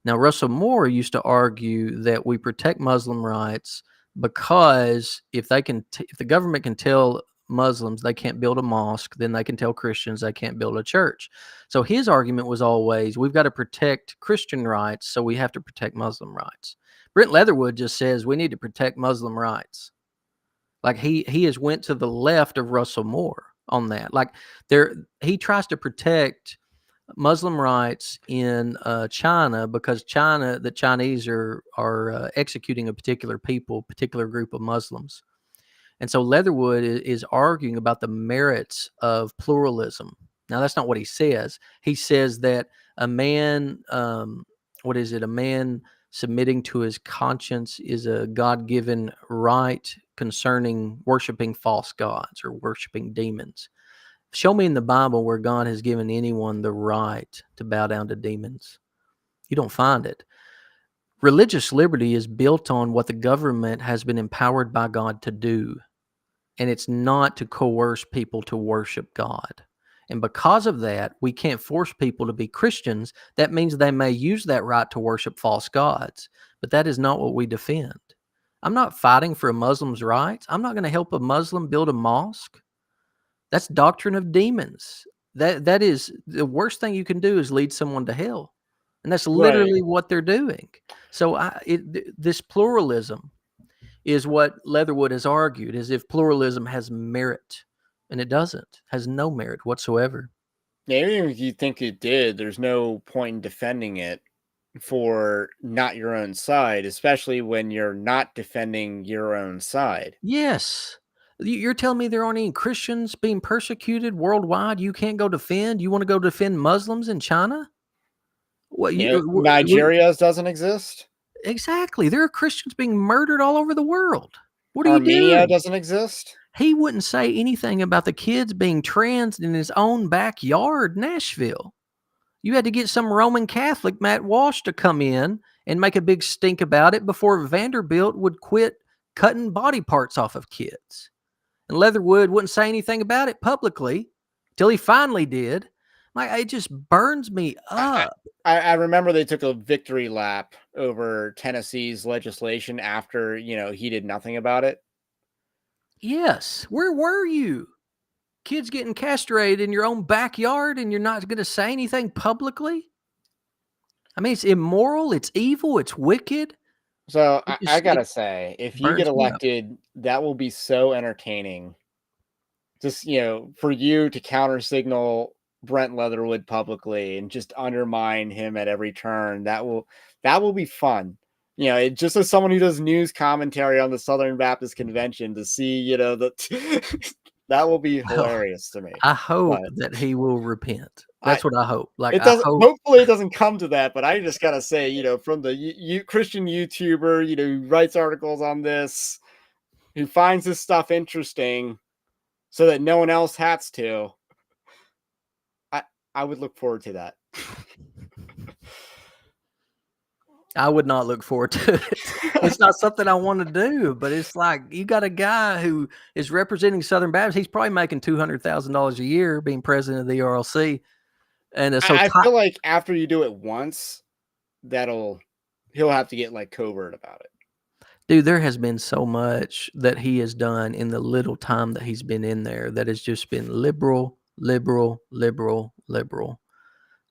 Now, Russell Moore used to argue that we protect Muslim rights because if the government can tell Muslims they can't build a mosque, then they can tell Christians they can't build a church. So his argument was always, we've got to protect Christian rights, so we have to protect Muslim rights. Brent Leatherwood just says we need to protect Muslim rights. Like he has went to the left of Russell Moore on that. Like he tries to protect Muslim rights in China because the Chinese are executing a particular group of Muslims. And so Leatherwood is arguing about the merits of pluralism. Now, that's not what he says. He says that a man, a man submitting to his conscience is a God-given right concerning worshiping false gods or worshiping demons. Show me in the Bible where God has given anyone the right to bow down to demons. You don't find it. Religious liberty is built on what the government has been empowered by God to do. And it's not to coerce people to worship God. And because of that, we can't force people to be Christians. That means they may use that right to worship false gods. But that is not what we defend. I'm not fighting for a Muslim's rights. I'm not going to help a Muslim build a mosque. That's doctrine of demons. That is the worst thing you can do is lead someone to hell. And that's literally what they're doing. So this pluralism is what Leatherwood has argued, as if pluralism has merit. And it doesn't. Has no merit whatsoever. Yeah, even if you think it did, there's no point in defending it for not your own side, especially when you're not defending your own side. Yes. You're telling me there aren't any Christians being persecuted worldwide? You can't go defend? You want to go defend Muslims in China? What? Nigeria's doesn't exist? Exactly. There are Christians being murdered all over the world. What are Armenia you doing? Doesn't exist? He wouldn't say anything about the kids being trans in his own backyard, Nashville. You had to get some Roman Catholic, Matt Walsh, to come in and make a big stink about it before Vanderbilt would quit cutting body parts off of kids. And Leatherwood wouldn't say anything about it publicly till he finally did. Like, it just burns me up. I remember they took a victory lap over Tennessee's legislation after, he did nothing about it. Yes. Where were you? Kids getting castrated in your own backyard and you're not going to say anything publicly? I mean, it's immoral, it's evil, it's wicked. So I got to say, if you get elected, that will be so entertaining. Just, for you to counter signal Brent Leatherwood publicly and just undermine him at every turn. That will be fun. you know, just as someone who does news commentary on the Southern Baptist Convention, to see, you know, that that will be hilarious to me. I hope But that he will repent. That's what I hope. Like, it I doesn't. hope. Hopefully, it doesn't come to that. But I just gotta say, you know, from the Christian YouTuber, you know, who writes articles on this, who finds this stuff interesting, so that no one else has to. I would look forward to that. I would not look forward to it. It's not something I want to do, but it's like you got a guy who is representing Southern Baptist. He's probably making $200,000 a year being president of the ERLC. And so I feel like after you do it once, he'll have to get like covert about it. Dude, there has been so much that he has done in the little time that he's been in there that has just been liberal.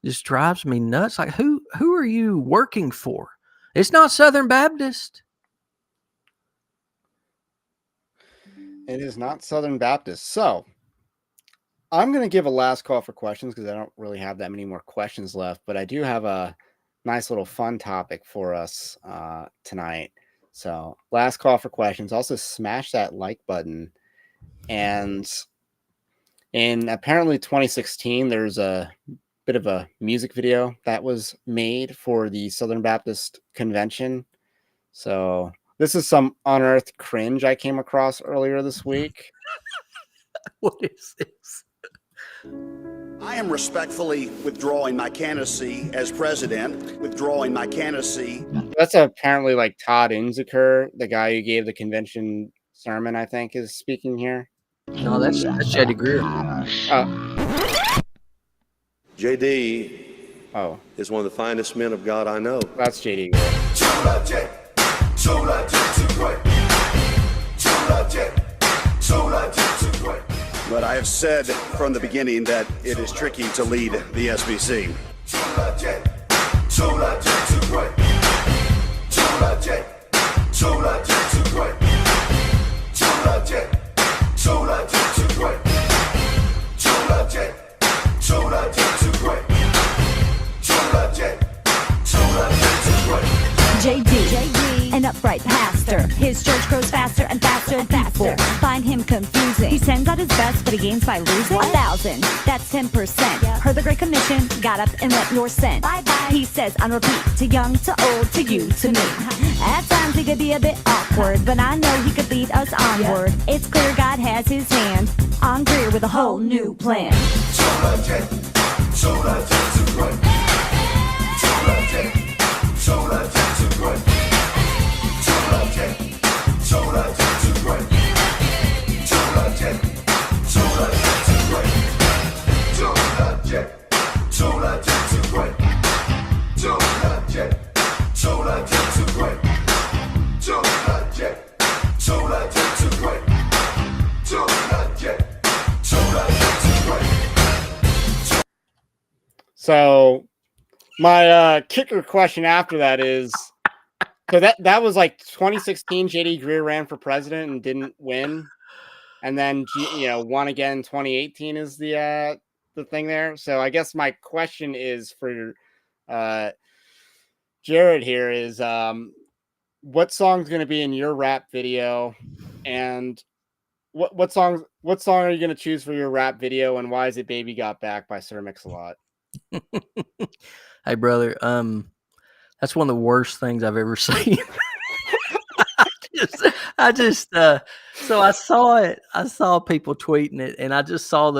Just drives me nuts. Like, who are you working for? It's not Southern Baptist. It is not Southern Baptist. So I'm going to give a last call for questions because I don't really have that many more questions left, but I do have a nice little fun topic for us tonight. So last call for questions. Also smash that like button. And in apparently 2016, there's a bit of a music video that was made for the Southern Baptist Convention. So this is some unearthed cringe I came across earlier this week. What is this? I am respectfully withdrawing my candidacy as president, withdrawing my candidacy. That's apparently like Todd Inziker, the guy who gave the convention sermon, I think, is speaking here. No, that's JD Greer. JD Oh, is one of the finest men of God I know. that's JD Greer. But I have said from the beginning that it is tricky to lead the SBC. JD, an upright pastor. His church grows faster and faster and faster. Find him confusing. He sends out his best, but he gains by losing. 1,000, that's 10%. Heard the Great Commission, got up and went your sent. Bye-bye. He says on repeat, to young, to old, to you, to me. At times he could be a bit awkward, but I know he could lead us onward. It's clear God has his hand on Greer with a whole new plan. So my kicker question after that is, so that was like 2016. JD Greer ran for president and didn't win, and then won again in 2018 is the thing there. So I guess my question is for Jared here is what song's going to be in your rap video, and what song are you going to choose for your rap video, and why is it "Baby Got Back" by Sir Mix-a-Lot? Hey, brother. That's one of the worst things I've ever seen. So I saw it. I saw people tweeting it, and I just saw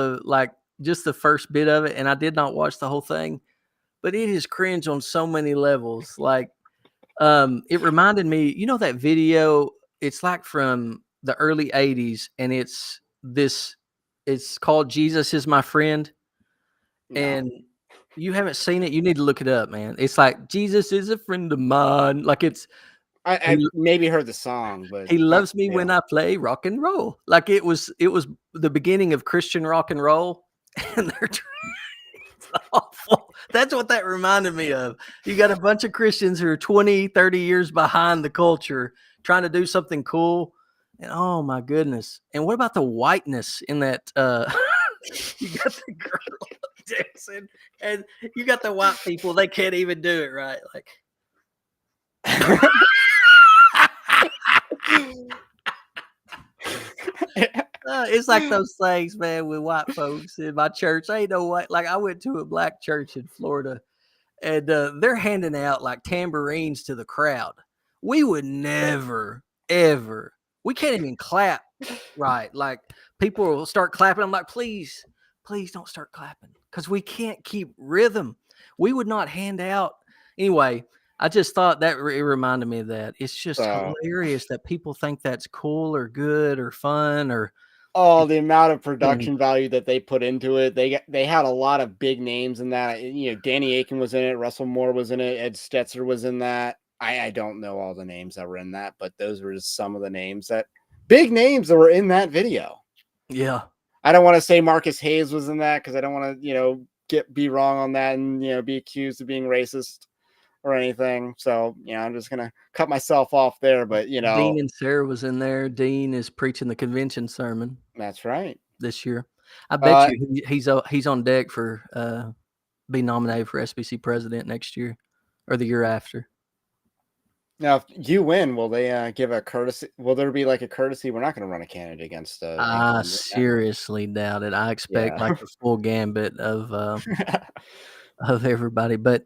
just the first bit of it, and I did not watch the whole thing. But it is cringe on so many levels. Like, it reminded me, that video. It's like from the early '80s, and it's called "Jesus Is My Friend," and you haven't seen it, you need to look it up, man. It's like, Jesus is a friend of mine. Like, I maybe heard the song, but he loves me when I play rock and roll. Like, it was the beginning of Christian rock and roll, and it's awful. That's what that reminded me of. You got a bunch of Christians who are 20, 30 years behind the culture trying to do something cool. And oh my goodness. And what about the whiteness in that? You got the girl dancing, and you got the white people. They can't even do it right. Like, It's like those things, man, with white folks in my church. Ain't no way. Like I went to a black church in Florida, and they're handing out like tambourines to the crowd. We would never, ever. We can't even clap right. Like people will start clapping. I'm like, please, please don't start clapping because we can't keep rhythm. We would not hand out anyway. I just thought that it reminded me of that. It's just So, hilarious that people think that's cool or good or fun or oh, the amount of and production value that they put into it. They had a lot of big names in that. You know, Danny Aiken was in it, Russell Moore was in it, Ed Stetzer was in that. I don't know all the names that were in that, but those were just some of the names big names that were in that video. yeah. I don't want to say Marcus Hayes was in that because I don't want to, be wrong on that and be accused of being racist or anything. So, I'm just gonna cut myself off there. But Dean and Sarah was in there. Dean is preaching the convention sermon that's right. this year. I bet Uh, you he's on deck for be nominated for SBC president next year or the year after. Now, if you win, will they give a courtesy? Will there be like a courtesy? We're not going to run a candidate against I incumbent. seriously doubt it. I expect Yeah. like the full gambit of everybody, but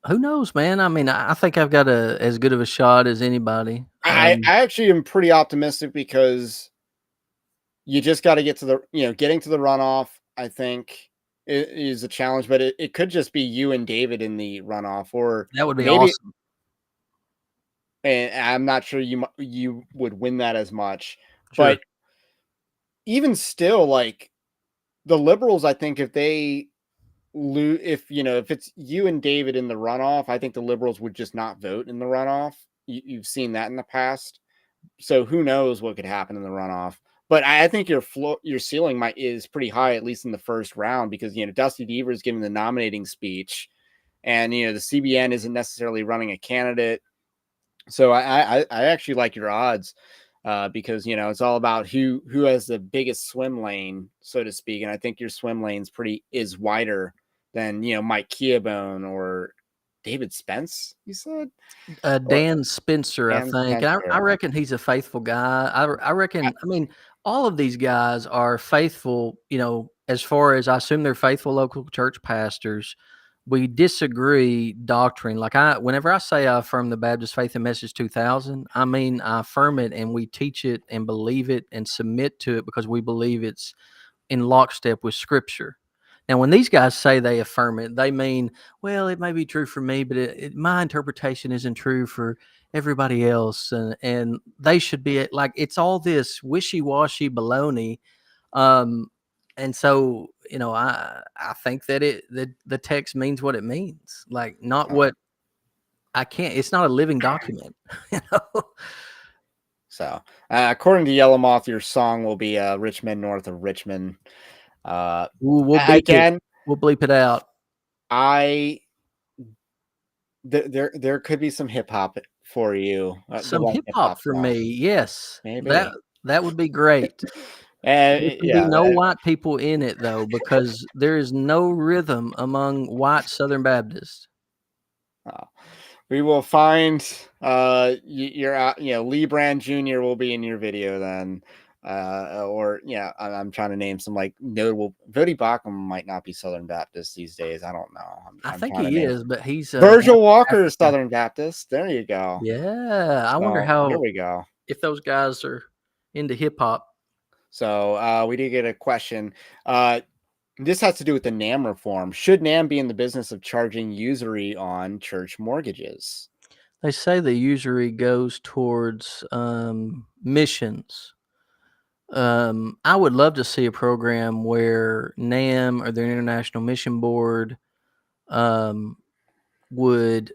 who knows, man? I mean, I think I've got as good of a shot as anybody. I actually am pretty optimistic because you just got to get to getting to the runoff. I think is a challenge, but it could just be you and David in the runoff, or That would be maybe. awesome. And I'm not sure you would win that as much, Sure. but even still, like the Liberals, I think if they lose, if it's you and David in the runoff, I think the Liberals would just not vote in the runoff. You've seen that in the past, so who knows what could happen in the runoff. But I think your ceiling is pretty high, at least in the first round, because Dusty Deaver is giving the nominating speech, and the CBN isn't necessarily running a candidate. So I actually like your odds because it's all about who has the biggest swim lane, so to speak. And I think your swim lane's is wider than Mike Keobone or David Spence. You said Dan Spencer, I Dan think. Spencer. I reckon he's a faithful guy. I reckon. I mean, all of these guys are faithful. As far as I assume they're faithful local church pastors. We disagree doctrine. Like whenever I say I affirm the Baptist Faith and Message 2000, I mean I affirm it and we teach it and believe it and submit to it because we believe it's in lockstep with Scripture. Now, when these guys say they affirm it, they mean, well, it may be true for me, but my interpretation isn't true for everybody else, and they should be like it's all this wishy-washy baloney. And so, I think that the text means what it means, like not what it's not a living document, So, according to Yellow Moth, your song will be Rich Men North of Richmond. We'll bleep again, we'll bleep it out. There could be some hip hop for you. Some hip hop for me, yes. Maybe that would be great. And There can be no white people in it though, because there is no rhythm among white Southern Baptists. We will find your Lee Brand Jr. will be in your video then. I'm trying to name some like notable. Vody Bacham might not be Southern Baptist these days. I don't know. I think he is, but he's Virgil Walker is Southern Baptist. There you go. Yeah, I wonder how. There we go. If those guys are into hip hop. So we did get a question. This has to do with the NAM reform. Should NAM be in the business of charging usury on church mortgages? They say the usury goes towards missions. I would love to see a program where NAM or the International Mission Board would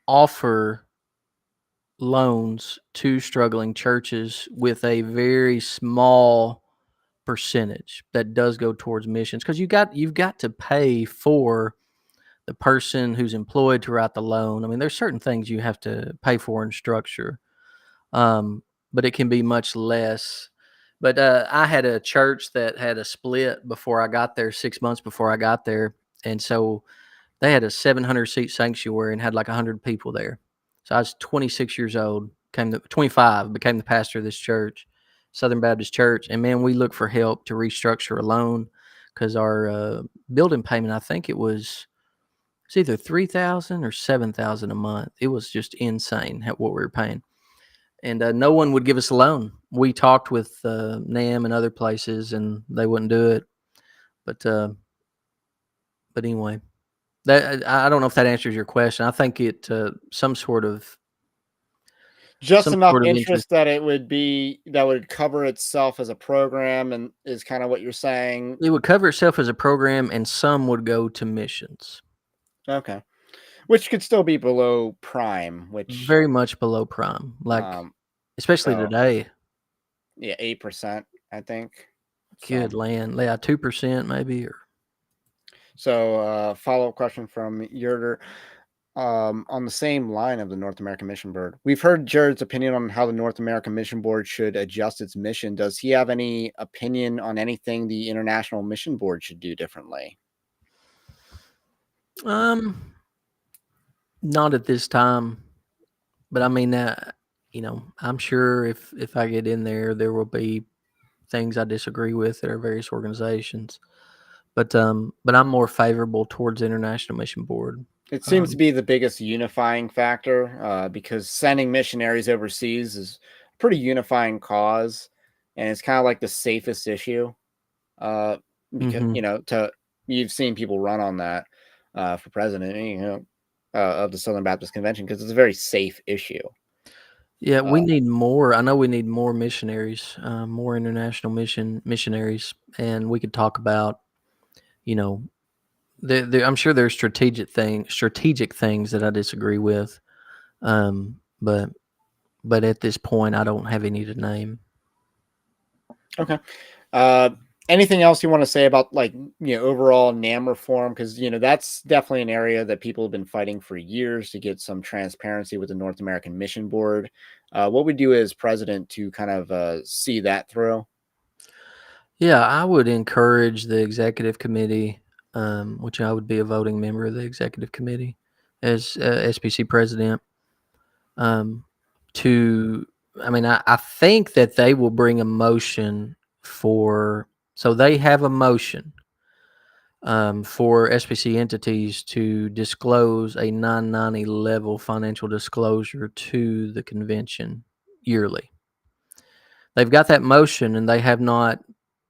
offer loans to struggling churches with a very small percentage that does go towards missions, because you've got to pay for the person who's employed to write the loan. I mean, there's certain things you have to pay for in structure, but it can be much less. But I had a church that had a split before I got there, 6 months before I got there, and so they had a 700 seat sanctuary and had like 100 people there. So I was 26 years old, became the pastor of this church, Southern Baptist Church. And man, we looked for help to restructure a loan because our building payment, I think it's either $3,000 or $7,000 a month. It was just insane what we were paying. And no one would give us a loan. We talked with NAM and other places, and they wouldn't do it. But anyway, I don't know if that answers your question. I think it some sort of enough interest. interest that would cover itself as a program, and is kind of what you're saying. It would cover itself as a program, and some would go to missions. Okay, which could still be below prime, which very much below prime, like especially today. Yeah, 8%, I think. Good land, yeah, 2% maybe. Or so, follow-up question from Yerder. On the same line of the North American Mission Board, we've heard Jared's opinion on how the North American Mission Board should adjust its mission. Does he have any opinion on anything the International Mission Board should do differently? Not at this time, but I mean, I'm sure if I get in there will be things I disagree with at our various organizations. But I'm more favorable towards International Mission Board. It seems to be the biggest unifying factor because sending missionaries overseas is a pretty unifying cause, and it's kind of like the safest issue. Because you've seen people run on that for president, of the Southern Baptist Convention, because it's a very safe issue. Yeah, we need more. I know we need more missionaries, more international missionaries, and we could talk about, I'm sure there's strategic things that I disagree with, but at this point, I don't have any to name. Okay. Anything else you want to say about overall NAM reform? Because that's definitely an area that people have been fighting for years to get some transparency with the North American Mission Board. What would you do as president to kind of see that through? Yeah, I would encourage the executive committee, which I would be a voting member of the executive committee as SBC president. I think that they will bring a motion so they have a motion for SBC entities to disclose a 990 level financial disclosure to the convention yearly. They've got that motion, and they have not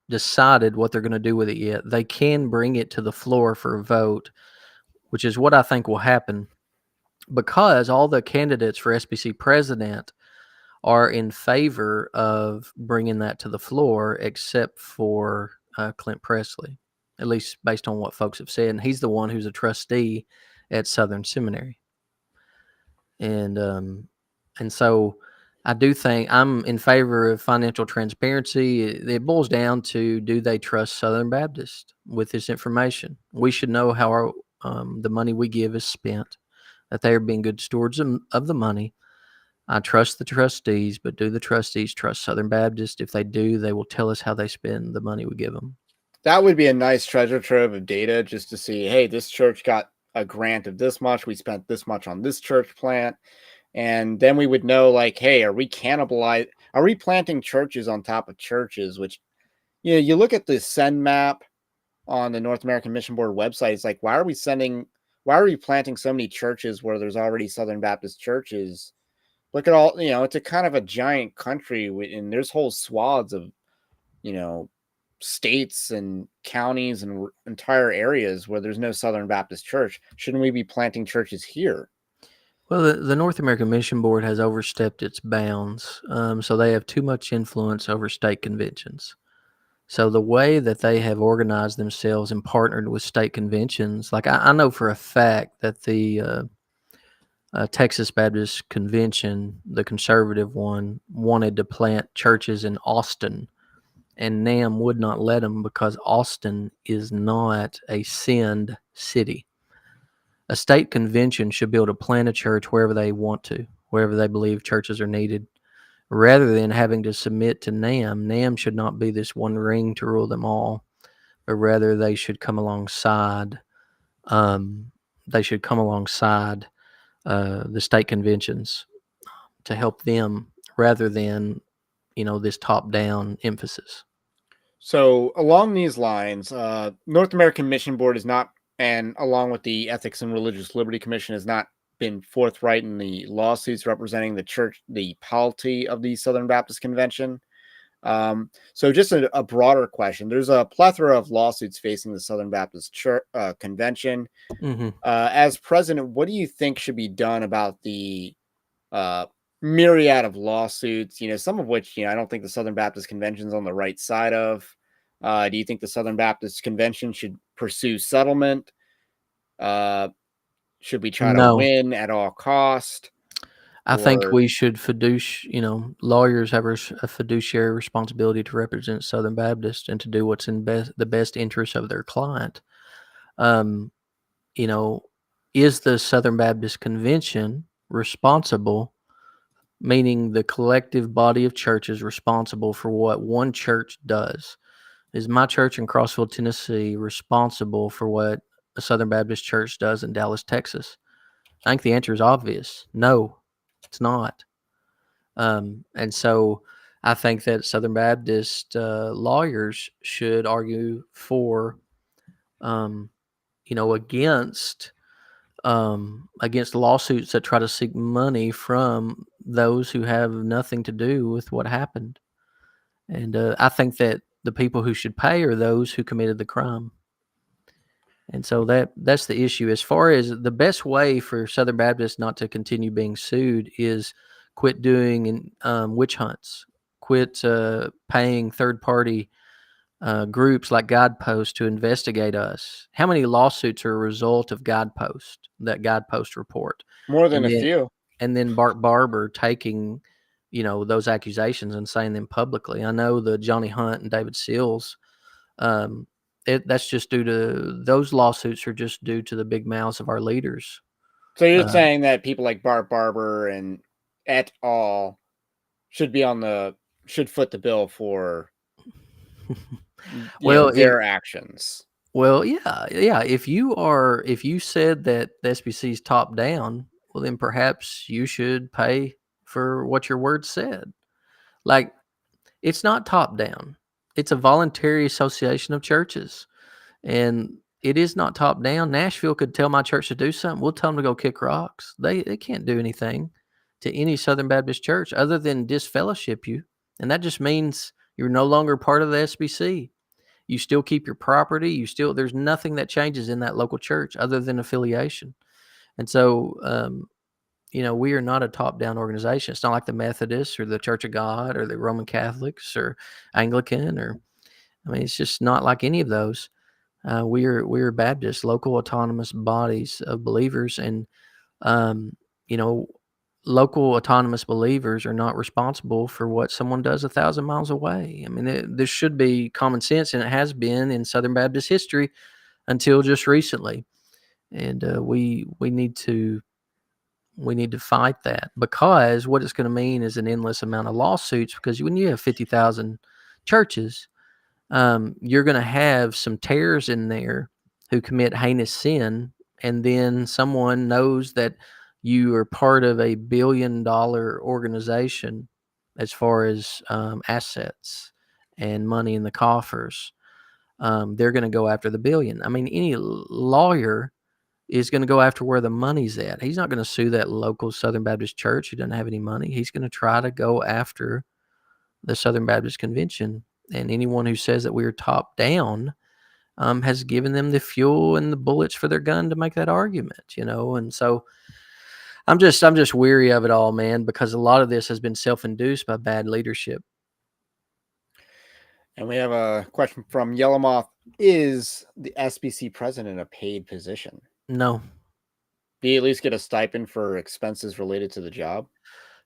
decided what they're going to do with it yet. They can bring it to the floor for a vote, which is what I think will happen, because all the candidates for SBC president are in favor of bringing that to the floor, except for Clint Presley, at least based on what folks have said. And he's the one who's a trustee at Southern Seminary. And so I do think I'm in favor of financial transparency. It boils down to, do they trust Southern Baptist with this information? We should know how the money we give is spent, that they are being good stewards of the money. I trust the trustees, but do the trustees trust Southern Baptist? If they do, they will tell us how they spend the money we give them. That would be a nice treasure trove of data, just to see, hey, this church got a grant of this much. We spent this much on this church plant. And then we would know, hey, are we planting churches on top of churches? Which, you look at the send map on the North American Mission Board website. It's like, why are we planting so many churches where there's already Southern Baptist churches? Look at all, it's a kind of a giant country, and there's whole swaths of, states and counties and entire areas where there's no Southern Baptist church. Shouldn't we be planting churches here? Well, the North American Mission Board has overstepped its bounds, so they have too much influence over state conventions. So the way that they have organized themselves and partnered with state conventions, I know for a fact that the Texas Baptist Convention, the conservative one, wanted to plant churches in Austin, and NAM would not let them because Austin is not a send city. A state convention should be able to plant a church wherever they want to, wherever they believe churches are needed, rather than having to submit to NAM. NAM should not be this one ring to rule them all, but rather they should come alongside. The state conventions to help them rather than, this top-down emphasis. So along these lines, North American Mission Board is not, and along with the Ethics and Religious Liberty Commission, has not been forthright in the lawsuits representing the church, the polity of the Southern Baptist Convention. So just a broader question. There's a plethora of lawsuits facing the Southern Baptist Church, Convention. Mm-hmm. As president, what do you think should be done about the myriad of lawsuits, some of which, I don't think the Southern Baptist Convention is on the right side of? Do you think the Southern Baptist Convention should pursue settlement? Should we try to win at all cost? I think we should lawyers have a fiduciary responsibility to represent Southern Baptists and to do what's in the best interest of their client. Is the Southern Baptist Convention responsible, meaning the collective body of churches responsible for what one church does? Is my church in Crossville, Tennessee responsible for what a Southern Baptist church does in Dallas, Texas? I think the answer is obvious. No, it's not. And so I think that Southern Baptist lawyers should argue for, against lawsuits that try to seek money from those who have nothing to do with what happened. And I think that the people who should pay are those who committed the crime. And so that's the issue. As far as the best way for Southern Baptists not to continue being sued is quit doing witch hunts, quit paying third-party groups like Guidepost to investigate us. How many lawsuits are a result of that Guidepost report? More than a few. And then Bart Barber taking, those accusations and saying them publicly. I know the Johnny Hunt and David Seals, that's just due to those lawsuits are just due to the big mouths of our leaders. So you're saying that people like Bart Barber and et al. should foot the bill for their actions. Well, yeah. If you said that the SBC is top down, well, then perhaps you should pay for what your word said. Like, it's not top down. It's a voluntary association of churches, and it is not top down. Nashville could tell my church to do something. We'll tell them to go kick rocks. They can't do anything to any Southern Baptist church other than disfellowship you, and that just means you're no longer part of the SBC. You still keep your property. There's nothing that changes in that local church other than affiliation. And so, we are not a top-down organization. It's not like the Methodists or the Church of God or the Roman Catholics or Anglican it's just not like any of those. We're Baptist, local autonomous bodies of believers, and local autonomous believers are not responsible for what someone does 1,000 miles away. There should be common sense, and it has been in Southern Baptist history until just recently. And we need to fight that, because what it's going to mean is an endless amount of lawsuits. Because when you have 50,000 churches, you're going to have some tares in there who commit heinous sin, and then someone knows that you are part of a $1 billion organization as far as assets and money in the coffers. They're going to go after the billion. Any lawyer is going to go after where the money's at. He's not going to sue that local Southern Baptist church who doesn't have any money. He's going to try to go after the Southern Baptist Convention. And anyone who says that we are top down has given them the fuel and the bullets for their gun to make that argument, And so I'm just weary of it all, man, because a lot of this has been self-induced by bad leadership. And we have a question from Yellow Moth. Is the SBC president a paid position? No. Do you at least get a stipend for expenses related to the job?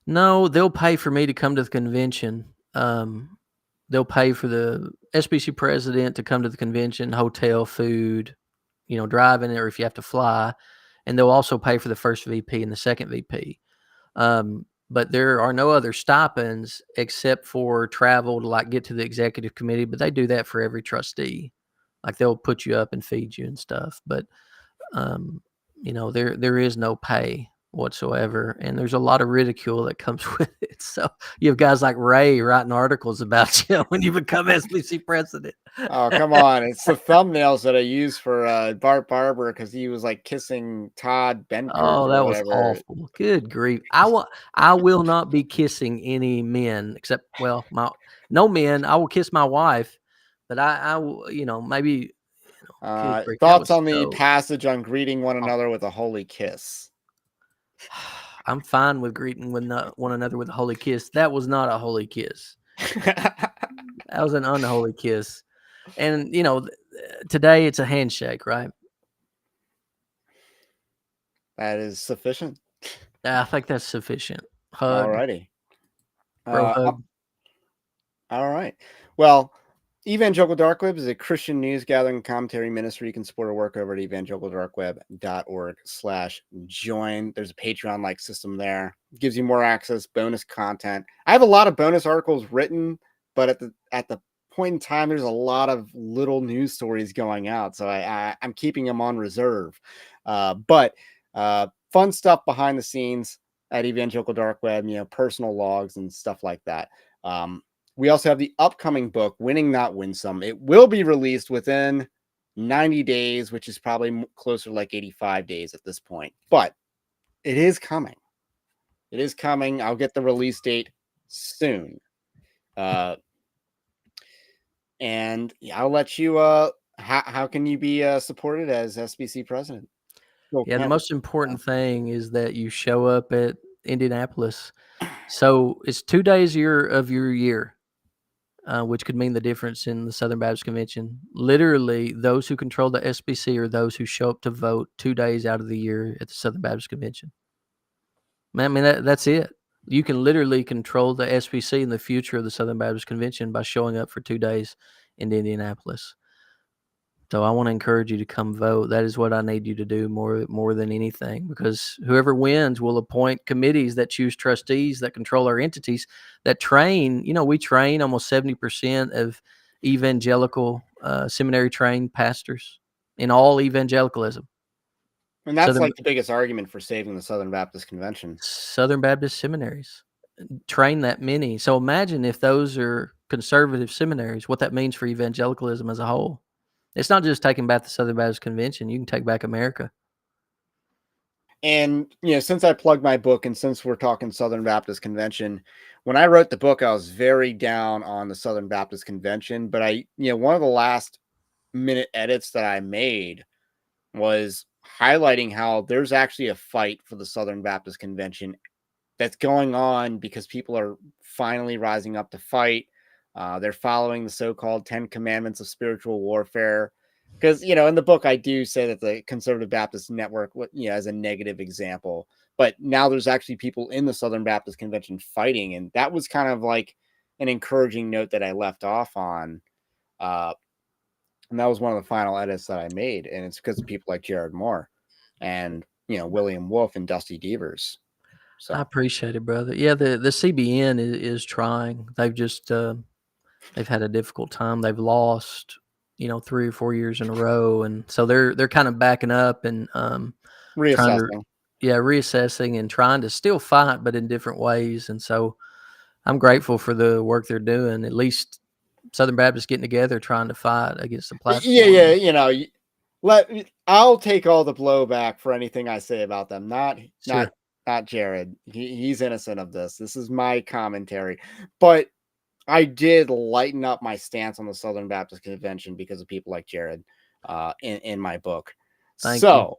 No, they'll pay for me to come to the convention. They'll pay for the SBC president to come to the convention, hotel, food, driving, or if you have to fly. And they'll also pay for the first VP and the second VP. But there are no other stipends except for travel to get to the executive committee. But they do that for every trustee. They'll put you up and feed you and stuff. But, there is no pay whatsoever, and there's a lot of ridicule that comes with it. So you have guys like Ray writing articles about you when you become SBC president. Oh, come on. It's the thumbnails that I use for Bart Barber because he was like kissing Todd Benkert Oh, or that was whatever. awful. Good grief. I will not be kissing any men except, well, no men. I will kiss my wife, but I will, maybe, good grief. That Thoughts was on the so, passage on greeting one another with a holy kiss? I'm fine with greeting one another with a holy kiss. That was not a holy kiss. That was an unholy kiss. And, today it's a handshake, right? That is sufficient. I think that's sufficient. Hug, Alrighty. bro hug. All right. Well, Evangelical Dark Web is a Christian news gathering and commentary ministry. You can support our work over at evangelicaldarkweb.org/join. There's a Patreon-like system there. It gives you more access, bonus content. I have a lot of bonus articles written, but at the point in time, there's a lot of little news stories going out, so I'm keeping them on reserve. But fun stuff behind the scenes at Evangelical Dark Web, personal logs and stuff like that. We also have the upcoming book, Winning Not Winsome. It will be released within 90 days, which is probably closer to like 85 days at this point. But it is coming. It is coming. I'll get the release date soon. And I'll let you, how can you be supported as SBC president? Yeah, the most important thing is that you show up at Indianapolis. So it's 2 days of your year. Which could mean the difference in the Southern Baptist Convention. Literally, those who control the SBC are those who show up to vote 2 days out of the year at the Southern Baptist Convention. I mean, that's it. You can literally control the SBC and the future of the Southern Baptist Convention by showing up for 2 days in Indianapolis. So I want to encourage you to come vote. That is what I need you to do more than anything, because whoever wins will appoint committees that choose trustees that control our entities that train. We train almost 70% of evangelical seminary trained pastors in all evangelicalism. And that's like the biggest argument for saving the Southern Baptist Convention. Southern Baptist seminaries train that many. So imagine if those are conservative seminaries, what that means for evangelicalism as a whole. It's not just taking back the Southern Baptist Convention. You can take back America. And, since I plugged my book and since we're talking Southern Baptist Convention, when I wrote the book, I was very down on the Southern Baptist Convention. But one of the last minute edits that I made was highlighting how there's actually a fight for the Southern Baptist Convention that's going on because people are finally rising up to fight. They're following the so-called 10 Commandments of spiritual warfare. Because, in the book, I do say that the Conservative Baptist Network, as a negative example. But now there's actually people in the Southern Baptist Convention fighting. And that was kind of like an encouraging note that I left off on. And that was one of the final edits that I made. And it's because of people like Jared Moore and, William Wolf and Dusty Devers. So I appreciate it, brother. Yeah, the CBN is trying. They've just... they've had a difficult time. They've lost, 3 or 4 years in a row, and so they're kind of backing up and reassessing. Reassessing and trying to still fight, but in different ways. And so I'm grateful for the work they're doing. At least Southern Baptists getting together, trying to fight against the platform. Yeah. I'll take all the blowback for anything I say about them. Not Jared. He's innocent of this. This is my commentary, but I did lighten up my stance on the Southern Baptist Convention because of people like Jared in my book. Thank you.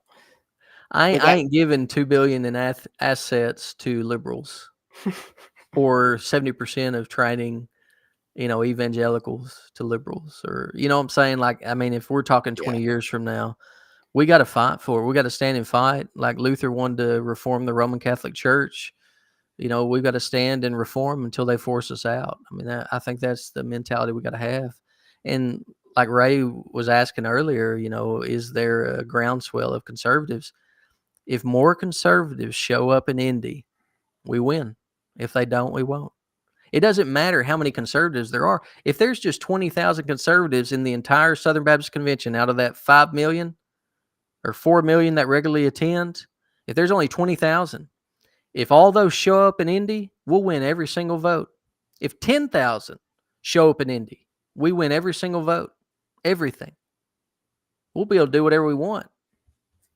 I ain't giving $2 billion in assets to liberals or 70% of training, evangelicals to liberals, or, what I'm saying? If we're talking 20 years from now, we got to fight for it. We got to stand and fight. Like Luther wanted to reform the Roman Catholic Church. We've got to stand and reform until they force us out. I think that's the mentality we got to have. And like Ray was asking earlier, is there a groundswell of conservatives? If more conservatives show up in Indy, we win. If they don't, we won't. It doesn't matter how many conservatives there are. If there's just 20,000 conservatives in the entire Southern Baptist Convention out of that 5 million or 4 million that regularly attend, If there's only 20,000, if all those show up in Indy, we'll win every single vote. If 10,000 show up in Indy, we win every single vote. Everything. We'll be able to do whatever we want,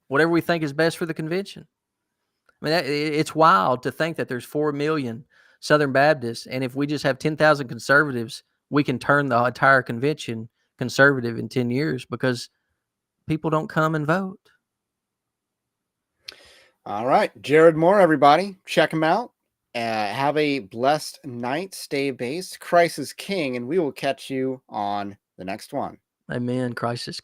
whatever we think is best for the convention. I mean, it's wild to think that there's 4 million Southern Baptists, and if we just have 10,000 conservatives, we can turn the entire convention conservative in 10 years because people don't come and vote. All right. Jared Moore, everybody. Check him out. Have a blessed night. Stay based. Christ is King, and we will catch you on the next one. Amen. Christ is